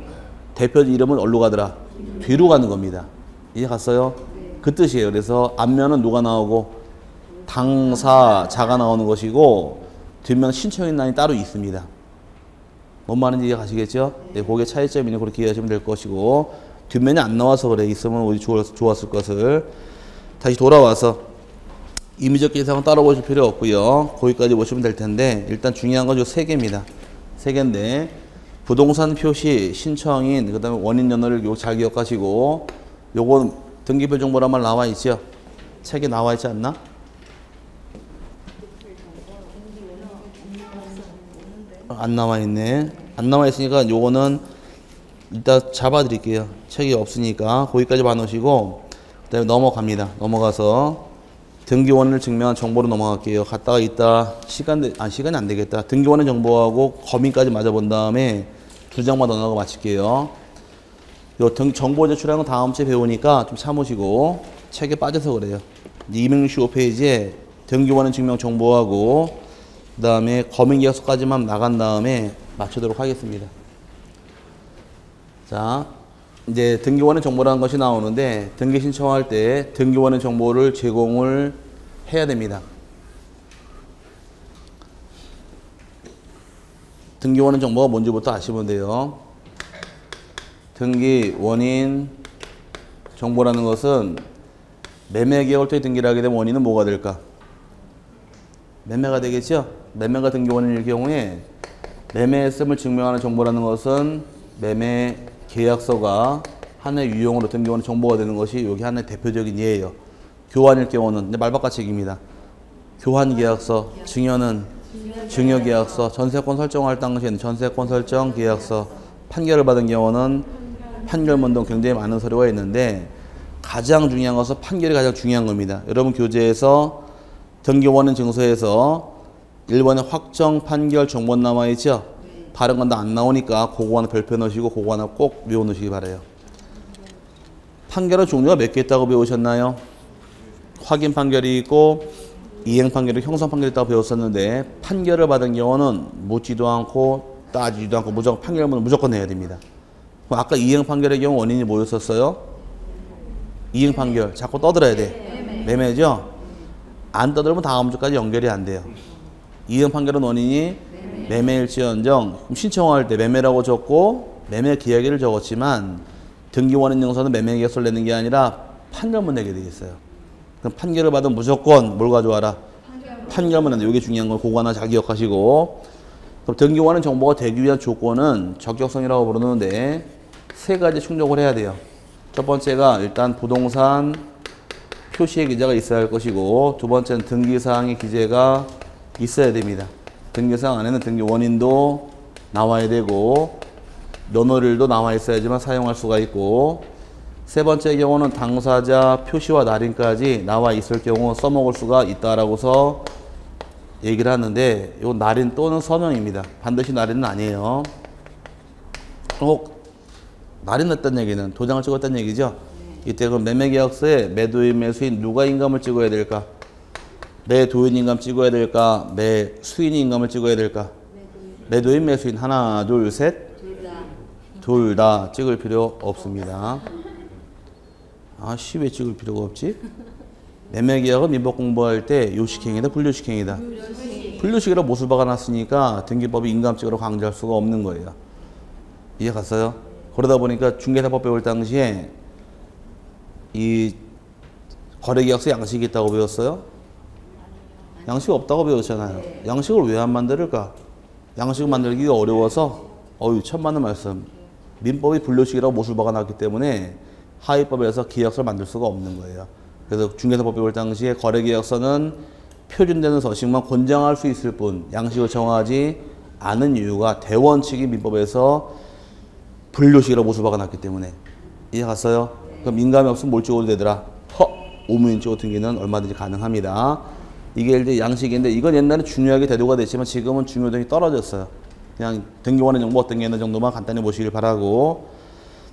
대표자 이름은 어디로 가더라? 뒤로 가는 겁니다. 이해 갔어요? 그 뜻이에요. 그래서 앞면은 누가 나오고 당사자가 나오는 것이고 뒷면 신청인란이 따로 있습니다. 뭔 말인지 이해 가시겠죠? 네, 그게 차이점이니 그렇게 이해하시면 될 것이고 뒷면이 안 나와서 그래. 있으면 우리 좋았을 것을. 다시 돌아와서 임의적 계상은 따로 보실 필요 없고요. 거기까지 보시면 될 텐데 일단 중요한 건 요 세 개입니다. 세 개인데 부동산 표시, 신청인, 그 다음에 원인 연호를 요 잘 기억하시고 요건 등기표 정보란 말 나와 있죠? 책에 나와 있지 않나? 안 나와 있네. 안 나와 있으니까 요거는 이따 잡아 드릴게요. 책이 없으니까 거기까지 봐놓으시고 그 다음에 넘어갑니다. 넘어가서 등기원을 증명한 정보로 넘어갈게요. 갔다가 이따 시간이 안 되겠다. 등기원의 정보하고 거민까지 맞아본 다음에 두 장만 더 나가고 마칠게요. 요 정보 제출하는 건 다음 주에 배우니까 좀 참으시고 책에 빠져서 그래요. 265페이지에 등기원의 증명 정보하고 그 다음에 거민계약서까지만 나간 다음에 맞추도록 하겠습니다. 자, 이제 등기원의 정보라는 것이 나오는데 등기 신청할 때 등기원의 정보를 제공을 해야 됩니다. 등기원의 정보가 뭔지부터 아시면 돼요. 등기 원인 정보라는 것은 매매 계약을 통해 등기를 하게 되면 원인은 뭐가 될까? 매매가 되겠죠? 매매가 등기 원인일 경우에 매매했음을 증명하는 정보라는 것은 매매 계약서가 하나의 유형으로 등기원의 정보가 되는 것이 여기 하나의 대표적인 예예요. 교환일 경우는 말바깥책입니다. 교환 계약서, 증여는 증여 계약서, 전세권 설정할 당시에는 전세권 설정 계약서, 판결을 받은 경우는 판결문 등 굉장히 많은 서류가 있는데 가장 중요한 것은 판결이 가장 중요한 겁니다. 여러분 교재에서 등기원인 증서에서 1번에 확정 판결 정보는 남아있죠? 다른 건 다 안 나오니까 그거 하나 별표 넣으시고 그거 하나 꼭 외워놓으시기 바라요. 판결의 종류가 몇 개 있다고 배우셨나요? 확인 판결이 있고 이행 판결이 형성 판결이 있다고 배웠었는데 판결을 받은 경우는 묻지도 않고 따지지도 않고 무조건 판결문을 무조건 내야 됩니다. 그럼 아까 이행 판결의 경우 원인이 뭐였었어요? 이행 판결 자꾸 떠들어야 돼. 매매죠? 안 떠들면 다음 주까지 연결이 안 돼요. 이행 판결은 원인이 매매일지언정 신청할 때 매매라고 적고 매매 계약일을 적었지만 등기원인 증서는 매매 계약서를 내는 게 아니라 판결문 내게 되어 있어요. 그럼 판결을 받으면 무조건 뭘 가져와라? 판결문 내는 이게 중요한 건 그거 하나 잘 기억하시고 그럼 등기원인 정보가 되기 위한 조건은 적격성이라고 부르는데 세 가지 충족을 해야 돼요. 첫 번째가 일단 부동산 표시의 기재가 있어야 할 것이고 두 번째는 등기사항의 기재가 있어야 됩니다. 등기사항 안에는 등기 원인도 나와야 되고 면허일도 나와 있어야지만 사용할 수가 있고 세 번째 경우는 당사자 표시와 날인까지 나와 있을 경우 써먹을 수가 있다라고서 얘기를 하는데 이건 날인 또는 서명입니다. 반드시 날인은 아니에요. 꼭 날인 냈다는 얘기는 도장을 찍었다는 얘기죠. 이때 그럼 매매계약서에 매도인 매수인 누가 인감을 찍어야 될까? 매도인 인감 찍어야 될까? 매수인 인감을 찍어야 될까? 매도인 매수인 하나 둘 셋 둘 다 찍을 필요 없습니다. 왜 찍을 필요가 없지? 매매계약은 민법 공부할 때 요식행위다 불요식행위다. 불요식이라 못을 박아놨으니까 등기법이 인감 찍으라고 강조할 수가 없는 거예요. 이해 갔어요? 그러다 보니까 중개사법 배울 당시에 이 거래계약서 양식이 있다고 배웠어요? 양식 없다고 배웠잖아요. 양식을 왜 안 만들까? 양식을 만들기가 어려워서 천만의 말씀. 민법이 분류식이라고 못을 박아놨기 때문에 하위법에서 계약서를 만들 수가 없는 거예요. 그래서 중개사법 배울 당시에 거래계약서는 표준되는 서식만 권장할 수 있을 뿐 양식을 정하지 않은 이유가 대원칙이 민법에서 분류식이라고 못을 박아놨기 때문에. 이해 갔어요? 그럼 민감이 없으면 뭘 찍어도 되더라? 오무인 찍어 등기는 얼마든지 가능합니다. 이게 이제 양식인데 이건 옛날에 중요하게 대두가 됐지만 지금은 중요성이 떨어졌어요. 그냥 등기원의 정보 어떤 게 있는 정도만 간단히 보시길 바라고.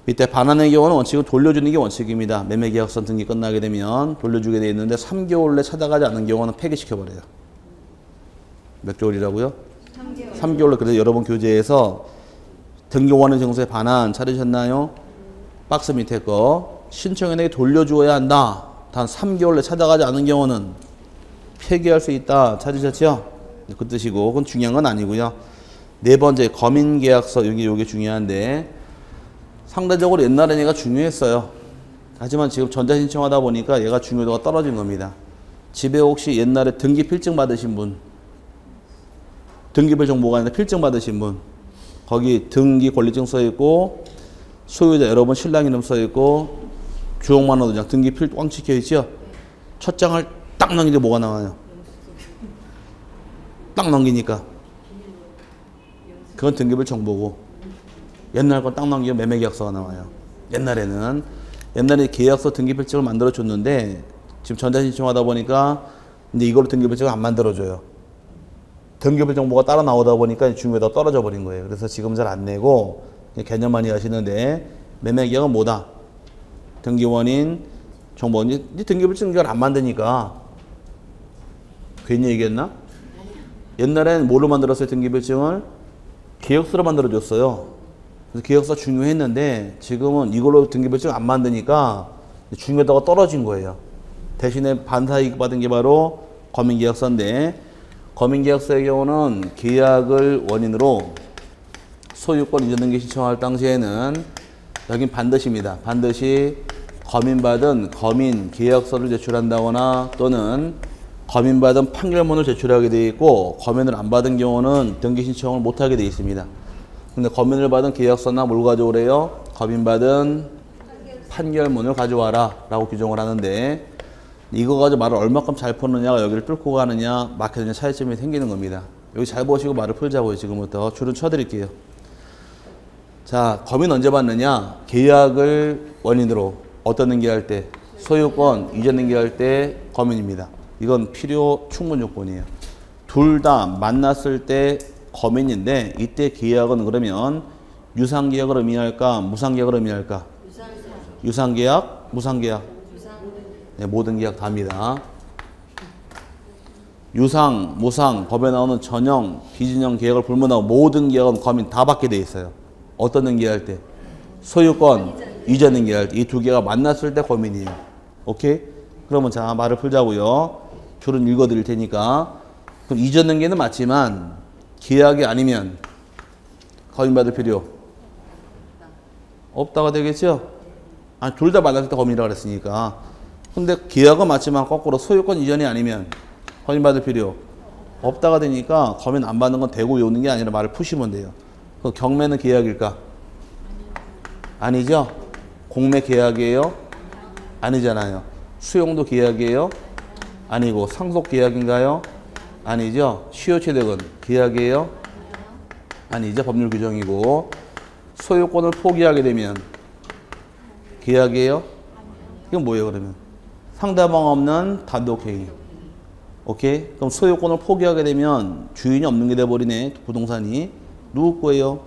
밑에 반환의 경우는 원칙은 돌려주는 게 원칙입니다. 매매계약서 등기 끝나게 되면 돌려주게 돼 있는데 3개월 내 찾아가지 않는 경우는 폐기시켜버려요. 몇 개월이라고요? 3개월. 그래서 여러분 교재에서 등기원의 정서에 반환 찾으셨나요? 박스 밑에 거 신청인에게 돌려주어야 한다. 단 3개월 내 찾아가지 않은 경우는 폐기할 수 있다. 찾으셨죠? 그 뜻이고 그건 중요한 건 아니고요. 네 번째 거민계약서 요게 중요한데 상대적으로 옛날엔 얘가 중요했어요. 하지만 지금 전자신청하다 보니까 얘가 중요도가 떨어진 겁니다. 집에 혹시 옛날에 등기 필증 받으신 분, 등기별 정보가 아니라 필증 받으신 분, 거기 등기 권리증 써 있고 소유자 여러분 신랑 이름 써 있고 주옥만호 도장 등기 필 꽝 찍혀 있죠? 첫 장을 딱 넘기는데 뭐가 나와요? 딱 넘기니까 그건 등기별 정보고 옛날 건 딱 넘기면 매매계약서가 나와요. 옛날에 계약서 등기필증을 만들어 줬는데 지금 전자신청하다 보니까 이제 이걸로 등기필증을 안 만들어줘요. 등기별 정보가 따라 나오다 보니까 중요도가 떨어져 버린 거예요. 그래서 지금 잘 안 내고 개념만 이해하시는데 매매계약은 뭐다? 등기원인 정보. 이제 등기필증을 안 만드니까 괜히 얘기했나? 옛날엔 뭐로 만들었어요? 등기필증을 계약서로 만들어줬어요. 그래서 계약서 중요했는데 지금은 이걸로 등기필증 안 만드니까 중요도가 떨어진 거예요. 대신에 반사이익 받은 게 바로 거민계약서인데 거민계약서의 경우는 계약을 원인으로 소유권 이전 등기 신청할 당시에는 여긴 반드시입니다. 반드시 거민받은 거민계약서를 제출한다거나 또는 거민받은 판결문을 제출하게 되어 있고 거민을 안 받은 경우는 등기 신청을 못하게 되어 있습니다. 근데 거민을 받은 계약서나 뭘 가져오래요? 거민받은 판결문을 가져와라 라고 규정을 하는데 이거 가지고 말을 얼마큼 잘 푸느냐가 여기를 뚫고 가느냐 막히느냐 차이점이 생기는 겁니다. 여기 잘 보시고 말을 풀자고요. 지금부터 줄은 쳐드릴게요. 자, 거민 언제 받느냐? 계약을 원인으로 어떤 등기할 때? 소유권 이전 등기할 때 거민입니다. 이건 필요 충분 요건이에요. 둘 다 만났을 때 거민인데 이때 계약은 그러면 유상계약을 의미할까? 무상계약을 의미할까? 유상계약, 무상계약? 네, 모든 계약 다입니다. 유상, 무상, 법에 나오는 전형, 비진형 계약을 불문하고 모든 계약은 거민 다 받게 돼 있어요. 어떤 등기할 때? 소유권, 이전 등기할 때. 이 두 개가 만났을 때 거민이에요. 오케이? 그러면 자, 말을 풀자고요. 줄은 읽어 드릴 테니까. 그럼 이전 등기는 맞지만 계약이 아니면 거민받을 필요 없다가 되겠죠? 아니, 둘 다 만났을 때 거민이라고 그랬으니까. 근데 계약은 맞지만 거꾸로 소유권 이전이 아니면 거민받을 필요 없다가 되니까 거민 안 받는 건 되고 외우는 게 아니라 말을 푸시면 돼요. 그 경매는 계약일까? 아니죠? 공매 계약이에요? 아니잖아요. 수용도 계약이에요? 아니고 상속 계약인가요? 아니죠. 시효취득은 계약이에요? 아니죠. 법률 규정이고 소유권을 포기하게 되면 계약이에요? 이건 뭐예요 그러면? 상대방 없는 단독행위. 오케이? 그럼 소유권을 포기하게 되면 주인이 없는 게 돼버리네. 부동산이. 누구 거예요?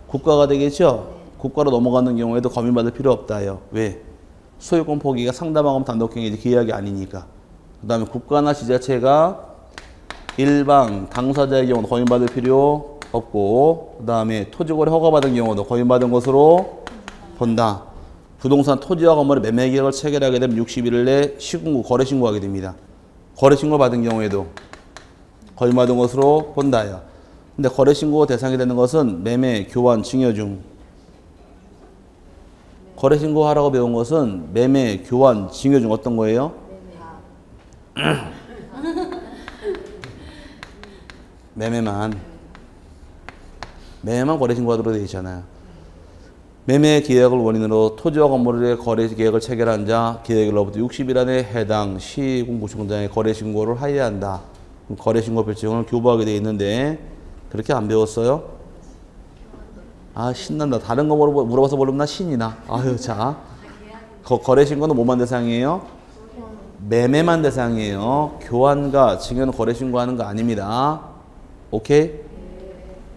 국가가 되겠죠? 국가로 넘어가는 경우에도 거민받을 필요 없다요. 왜? 소유권 포기가 상대방 없는 단독행위지 계약이 아니니까. 그 다음에 국가나 지자체가 일방 당사자의 경우도 거민받을 필요 없고 그 다음에 토지거래 허가받은 경우도 거민받은 것으로 본다. 부동산 토지와 건물의 매매계약을 체결하게 되면 60일 내 시군구 거래신고하게 됩니다. 거래신고 받은 경우에도 거민받은 것으로 본다요. 근데 거래신고 대상이 되는 것은 매매, 교환, 증여 중 거래 신고하라고 배운 것은 매매, 교환, 증여 중 어떤 거예요? 매매만 거래 신고하도록 되어 있잖아요. 매매 계약을 원인으로 토지와 건물의 거래 계약을 체결한 자 계약일로부터 60일 안에 해당 시군구청장에 거래 신고를 하여야 한다. 거래 신고 별칭을 교부하게 되어 있는데 그렇게 안 배웠어요? 아 신난다. 다른 거 물어봐서 모르면 신이나. 아유 자 거래 신고는 뭐만 대상이에요? 매매만 대상이에요. 교환과 증여는 거래 신고하는 거 아닙니다. 오케이?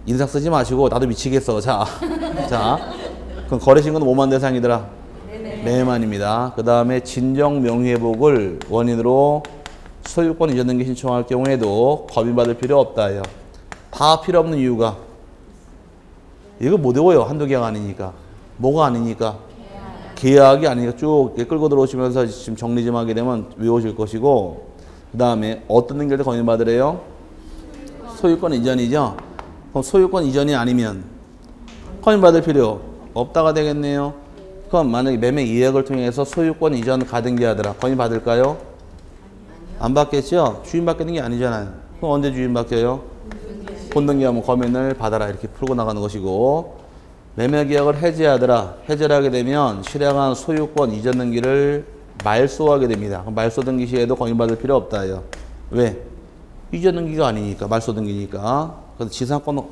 인상 쓰지 마시고 나도 미치겠어. 자 그럼 거래 신고는 뭐만 대상이더라? 매매만입니다. 그 다음에 진정 명의회복을 원인으로 소유권 이전 등기 신청할 경우에도 검인받을 필요 없다예요. 다 필요 없는 이유가 이거 못 외워요. 한두 개가 아니니까. 뭐가 아니니까? 계약이 아니니까 쭉 끌고 들어오시면서 지금 정리 좀 하게 되면 외우실 것이고 그 다음에 어떤 등기를 검인받으래요? 소유권 이전이죠. 그럼 소유권 이전이 아니면 검인받을 필요 없다가 되겠네요. 그럼 만약에 매매 이액을 통해서 소유권 이전 가등기하더라. 검인받을까요? 안 받겠죠? 주인 바뀌는 게 아니잖아요. 그럼 언제 주인 바뀌어요? 본등기하면 검인을 받아라. 이렇게 풀고 나가는 것이고 매매 계약을 해지하더라. 해지를 하게 되면 실행한 소유권 이전 등기를 말소하게 됩니다. 그럼 말소 등기 시에도 검인받을 필요 없다요. 왜? 이전 등기가 아니니까. 말소 등기니까. 그래서 지상권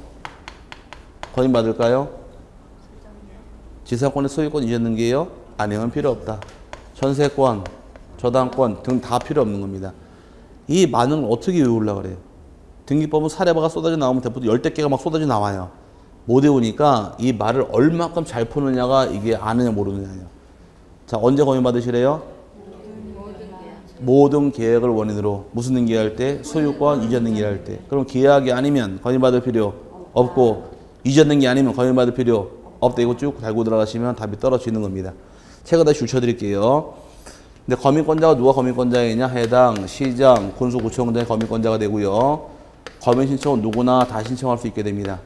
검인받을까요? 지상권의 소유권 이전 등기예요? 아니면 필요 없다. 전세권, 저당권 등 다 필요 없는 겁니다. 이 많은 걸 어떻게 외우려고 그래요? 등기법은 사례바가 쏟아져 나오면 대부분 열댓 개가 막 쏟아져 나와요. 못 외우니까 이 말을 얼마큼 잘 푸느냐가 이게 아느냐 모르느냐예요. 자, 언제 검인받으시래요? 모든 계약을 원인으로 무슨 등기할 때? 소유권 이전 등기할 때. 그럼 계약이 아니면 검인받을 필요 없고 이전 등기 아니면 검인받을 필요 없다. 이거 쭉 달고 들어가시면 답이 떨어지는 겁니다. 제가 다시 줄쳐드릴게요. 근데 검인권자가 누가 검인권자이냐? 해당 시장, 군수구청장이 검인권자가 되고요. 검인 신청은 누구나 다 신청할 수 있게 됩니다.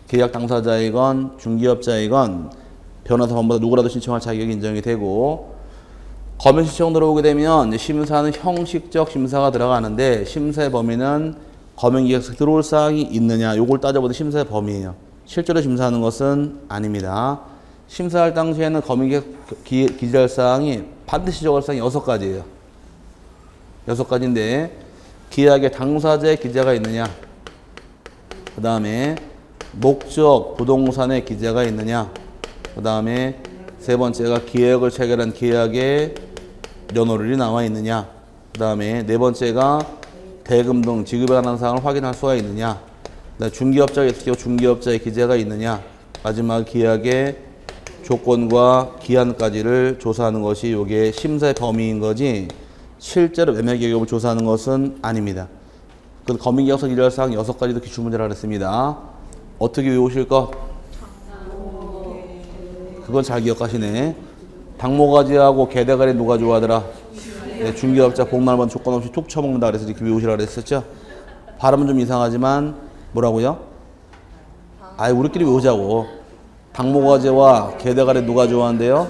계약 당사자이건 중개업자이건 변호사 법무사 누구라도 신청할 자격이 인정이 되고 검인 신청 들어오게 되면 심사는 형식적 심사가 들어가는데 심사의 범위는 검인계약서 들어올 사항이 있느냐 요걸 따져보는 심사의 범위예요. 실제로 심사하는 것은 아닙니다. 심사할 당시에는 검인계약 기재할 사항이 반드시 적을 사항이 6가지예요. 6가지인데 계약의 당사자의 기재가 있느냐 그 다음에 목적 부동산의 기재가 있느냐 그 다음에 세 번째가 계약을 체결한 계약의 연호율이 나와 있느냐 그 다음에 네 번째가 대금 등 지급에 관한 사항을 확인할 수가 있느냐 그다음에 중개업자가 있을 경우 중개업자의 기재가 있느냐 마지막 계약의 조건과 기한까지를 조사하는 것이 이게 심사의 범위인 거지 실제로 매매 계약을 조사하는 것은 아닙니다. 그 검인계약서 기재할 사항 6가지도 기출문제라고 했습니다. 어떻게 외우실 것? 그건 잘 기억하시네. 당모가지하고 개대가리 누가 좋아하더라? 네, 중개업자 복날만 조건 없이 툭 쳐먹는다 그래서 이렇게 외우시라고 그랬었죠? 발음은 좀 이상하지만 뭐라고요? 아예 우리끼리 외우자고. 당모가지와 개대가리 누가 좋아한대요?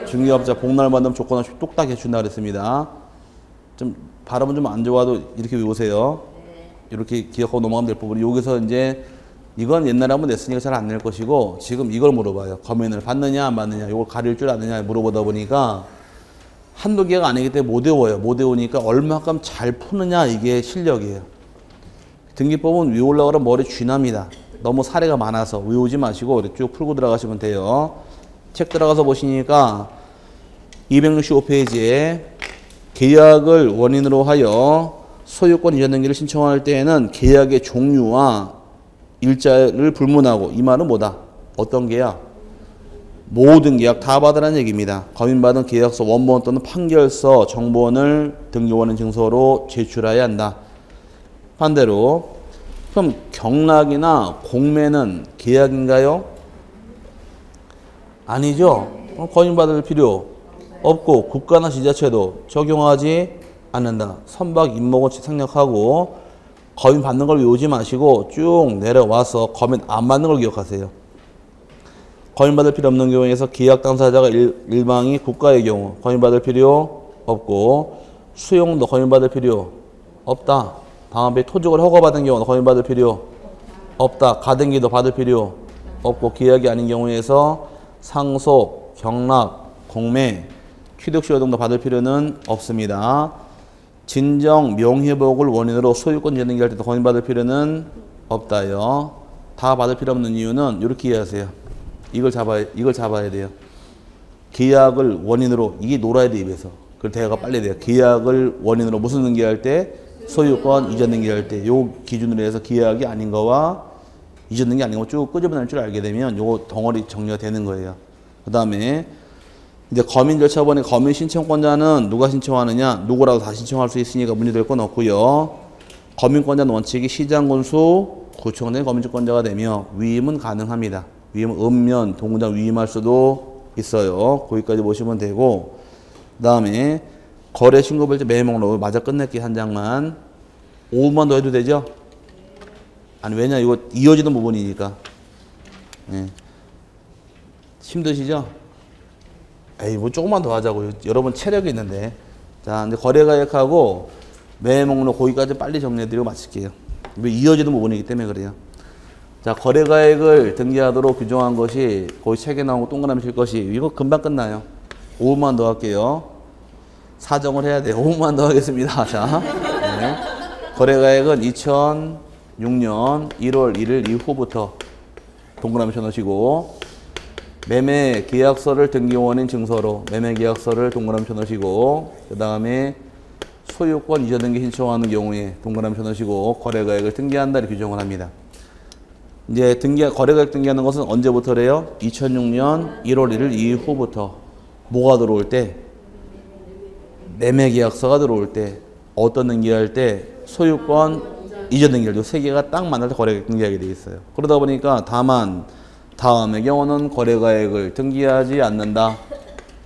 중개업자 복날만 조건 없이 뚝딱 해준다 그랬습니다. 좀 발음은 좀 안 좋아도 이렇게 외우세요. 이렇게 기억하고 넘어가면 될 부분이 여기서 이제 이건 옛날에 한번 냈으니까 잘 안 낼 것이고 지금 이걸 물어봐요. 검인을 받느냐 안 받느냐 이걸 가릴 줄 아느냐 물어보다 보니까 한두 개가 아니기 때문에 못 외워요. 못 외우니까 얼마큼 잘 푸느냐 이게 실력이에요. 등기법은 외우려고 하면 머리 쥐납니다. 너무 사례가 많아서 외우지 마시고 이렇게 쭉 풀고 들어가시면 돼요. 책 들어가서 보시니까 265페이지에 계약을 원인으로 하여 소유권 이전 등기를 신청할 때에는 계약의 종류와 일자를 불문하고 이 말은 뭐다? 어떤 계약? 모든 계약 다 받으라는 얘기입니다. 검인받은 계약서 원본 또는 판결서 정본을 등기원인 증서로 제출해야 한다. 반대로 그럼 경락이나 공매는 계약인가요? 아니죠. 검인받을 필요 없고 국가나 지자체도 적용하지 않는다. 선박 임목원칙 생략하고 검인 받는 걸 외우지 마시고 쭉 내려와서 검인 안 받는 걸 기억하세요. 검인받을 필요 없는 경우에서 계약 당사자가 일방이 국가의 경우 검인받을 필요 없고, 수용도 검인받을 필요 없다. 다음에 토적을 허가받은 경우는 검인받을 필요 없다. 가등기도 받을 필요 없고, 계약이 아닌 경우에서 상속, 경락, 공매, 취득시효 등도 받을 필요는 없습니다. 진정, 명의회복을 원인으로 소유권 이전등기할 때도 검인받을 필요는 없다요. 다 받을 필요 없는 이유는 이렇게 이해하세요. 이걸 잡아야 돼요. 계약을 원인으로, 이게 놀아야 돼, 입에서. 그걸 대화가 빨리 돼요. 계약을 원인으로 무슨 등기할 때? 소유권 이전 등기할 때. 요 기준으로 해서 계약이 아닌 거와 이전 등기 아닌 거 쭉 끄집어낼 줄 알게 되면 요거 덩어리 정리가 되는 거예요. 그 다음에 이제 검인 절차번에 검인 신청권자는 누가 신청하느냐? 누구라도 다 신청할 수 있으니까 문제될 건 없고요. 검인권자는 원칙이 시장, 군수, 구청장이 검인권자가 되며 위임은 가능합니다. 위임은 읍면, 동장 위임할 수도 있어요. 거기까지 보시면 되고, 그 다음에 거래 신고별제 매매목록 맞아 끝낼게 한 장만. 5분만 더 해도 되죠? 아니 왜냐, 이거 이어지는 부분이니까. 네. 힘드시죠? 에이, 뭐 조금만 더 하자고요. 여러분 체력이 있는데. 자, 이제 거래가액하고 매매목록 거기까지 빨리 정리해드리고 마칠게요. 이어지는 부분이기 때문에 그래요. 자, 거래가액을 등기하도록 규정한 것이 거기 책에 나온 거 동그라미 칠 것이, 이거 금방 끝나요. 5분만 더 할게요. 사정을 해야 돼요. 5분만 더 하겠습니다. 자, 네. 거래가액은 2006년 1월 1일 이후부터 동그라미 쳐놓으시고, 매매 계약서를 등기원인 증서로 매매 계약서를 동그라미 쳐놓으시고, 그 다음에 소유권 이전 등기 신청하는 경우에 동그라미 쳐놓으시고, 거래가액을 등기한다 이렇게 규정을 합니다. 이제 거래가액 등기하는 것은 언제부터래요? 2006년 1월 1일 이후부터. 뭐가 들어올 때? 매매 계약서가 들어올 때. 어떤 등기할 때? 소유권 이전 등기할 때. 세 개가 딱 만날 때 거래가액 등기하게 돼 있어요. 그러다 보니까 다만 다음의 경우는 거래가액을 등기하지 않는다.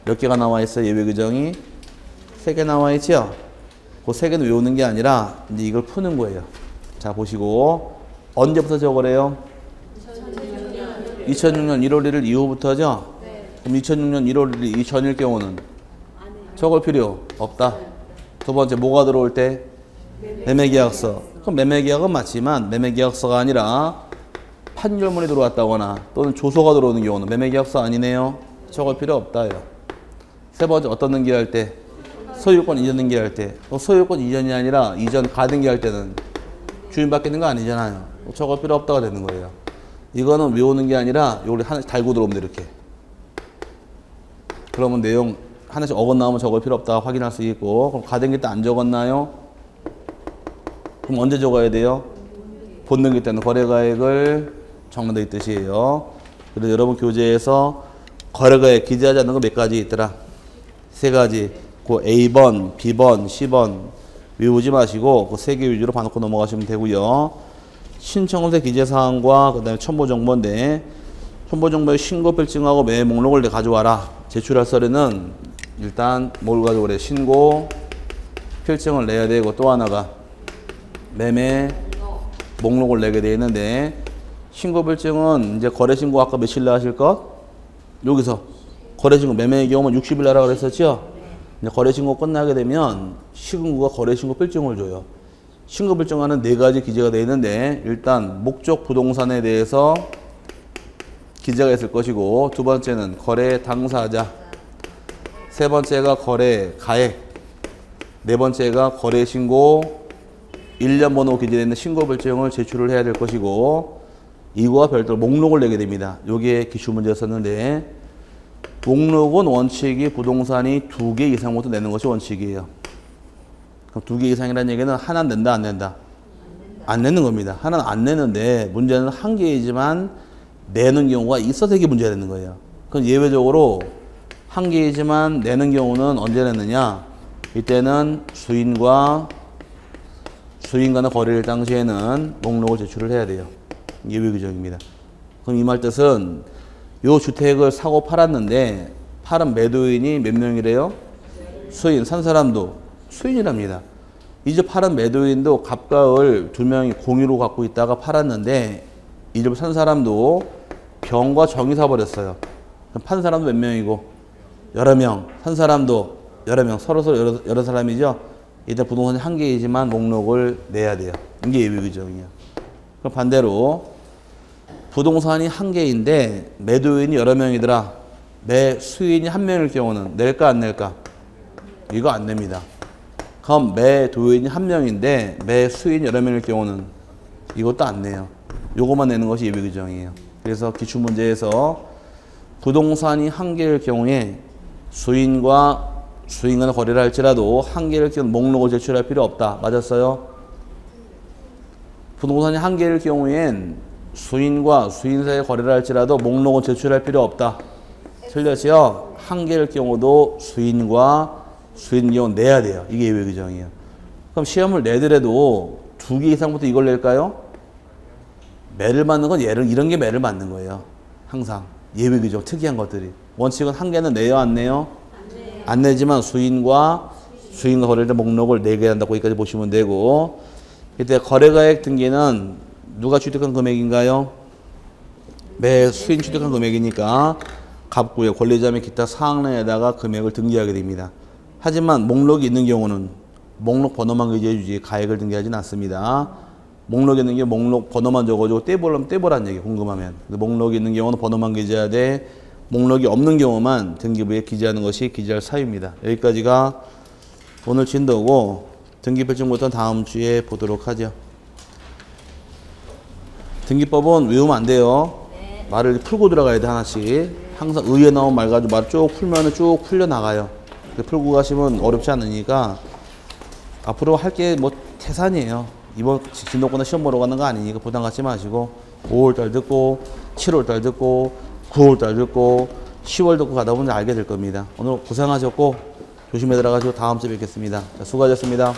몇 개가 나와 있어요? 예외 규정이 3개 나와 있죠? 그 3개는 외우는 게 아니라 이제 이걸 푸는 거예요. 자, 보시고 언제부터 적으래요? 2006년 1월 1일 이후부터죠? 네. 그럼 2006년 1월 1일 이전일 경우는 적을 필요 없다. 두 번째, 뭐가 들어올 때? 매매계약서. 그럼 매매계약은 맞지만 매매계약서가 아니라 판결문이 들어왔다거나 또는 조서가 들어오는 경우는 매매계약서 아니네요. 적을 필요 없다요. 세 번째, 어떤 등기할 때? 소유권 이전 등기할 때. 소유권 이전이 아니라 이전 가등기할 때는 주인 바뀌는 거 아니잖아요. 적을 필요 없다가 되는 거예요. 이거는 외우는 게 아니라 이걸 하나씩 달고 들어오면 돼, 이렇게. 그러면 내용 하나씩 어긋나오면 적을 필요 없다 확인할 수 있고, 그럼 가등기 때 안 적었나요? 그럼 언제 적어야 돼요? 본등기 때는 거래가액을 적는다 이 뜻이에요. 그래서 여러분 교재에서 거래가액 기재하지 않는 거 몇 가지 있더라? 3가지. 그 A번, B번, C번 외우지 마시고 그 3개 위주로 봐놓고 넘어가시면 되고요. 신청세 기재사항과 그 다음에 첨부정보인데, 첨부정보의 신고필증하고 매매 목록을 가져와라. 제출할 서류는 일단 뭘 가져오래? 신고 필증을 내야 되고, 또 하나가 매매 목록을 내게 되어 있는데, 신고필증은 이제 거래신고 아까 며칠 날 하실 것? 여기서 거래신고 매매의 경우는 60일 날라 그랬었죠? 이제 거래신고 끝나게 되면 시군구가 거래신고 필증을 줘요. 신고필증하는 4가지 기재가 되어 있는데, 일단 목적 부동산에 대해서 기재가 있을 것이고, 두 번째는 거래 당사자, 세 번째가 거래 가액, 네 번째가 거래 신고 1년 번호 기재되어 있는 신고필증을 제출을 해야 될 것이고, 이거와 별도로 목록을 내게 됩니다. 요게 기출문제였었는데, 목록은 원칙이 부동산이 2개 이상부터 내는 것이 원칙이에요. 그럼 2개 이상이라는 얘기는 하나는 낸다, 안 낸다? 안 내는 겁니다. 하나는 안 내는데, 문제는 1개이지만 내는 경우가 있어서 이게 문제가 되는 거예요. 그럼 예외적으로 1개이지만 내는 경우는 언제 냈느냐? 이때는 주인과 주인간의 거래일 당시에는 목록을 제출을 해야 돼요. 예외 규정입니다. 그럼 이 말 뜻은 요 주택을 사고 팔았는데, 팔은 매도인이 몇 명이래요? 수인, 산 사람도 수인이랍니다. 이 집 팔은 매도인도 갑각을 2명이 공유로 갖고 있다가 팔았는데, 이 집 산 사람도 병과 정이 사버렸어요. 판 사람도 몇 명이고 여러 명, 산 사람도 여러 명, 서로 여러 사람이죠. 일단 부동산이 한 개이지만 목록을 내야 돼요. 이게 예외규정이에요. 그럼 반대로 부동산이 한 개인데 매도인이 여러 명이더라. 매수인이 한 명일 경우는 낼까 안 낼까? 이거 안 냅니다. 그럼 매도인이 한 명인데 매수인이 여러 명일 경우는 이것도 안 내요. 요것만 내는 것이 예외규정이에요. 그래서 기출문제에서 부동산이 한 개일 경우에 주인과 주인과는 거래를 할지라도 한 개일 경우 목록을 제출할 필요 없다. 맞았어요? 부동산이 한 개일 경우엔 주인과 주인 사이에 거래를 할지라도 목록을 제출할 필요 없다. 틀렸죠? 한 개일 경우도 주인과 주인 경우 내야 돼요. 이게 예외 규정이에요. 그럼 시험을 내더라도 두 개 이상부터 이걸 낼까요? 매를 맞는 건 이런 게 매를 맞는 거예요. 항상 예외 규정 특이한 것들이. 원칙은 한 개는 내요, 안 내요? 안 내지만 주인과 거래할 때 목록을 내게 한다고 여기까지 보시면 되고, 이때 거래가액 등기는 누가 취득한 금액인가요? 매수인 취득한 금액이니까 갑구에 권리자 및 기타 사항란에다가 금액을 등기하게 됩니다. 하지만 목록이 있는 경우는 목록 번호만 기재해 주지 가액을 등기하지는 않습니다. 목록이 있는 게 목록 번호만 적어주고 떼보려면 떼보라는 얘기 궁금하면. 목록이 있는 경우는 번호만 기재해야 돼. 목록이 없는 경우만 등기부에 기재하는 것이 기재할 사유입니다. 여기까지가 오늘 진도고 등기필증부터 다음 주에 보도록 하죠. 등기법은 외우면 안 돼요. 네. 말을 풀고 들어가야 돼 하나씩. 항상 의에 나온 말 가지고 말 쭉 풀면 쭉 풀려 나가요. 풀고 가시면 어렵지 않으니까 앞으로 할 게 뭐 태산이에요. 이번 진도권에 시험 보러 가는 거 아니니까 부담 갖지 마시고 5월달 듣고 7월달 듣고 9월달 듣고 10월 듣고 가다 보면 알게 될 겁니다. 오늘 고생하셨고 조심히 들어가시고 다음 주에 뵙겠습니다. 자, 수고하셨습니다.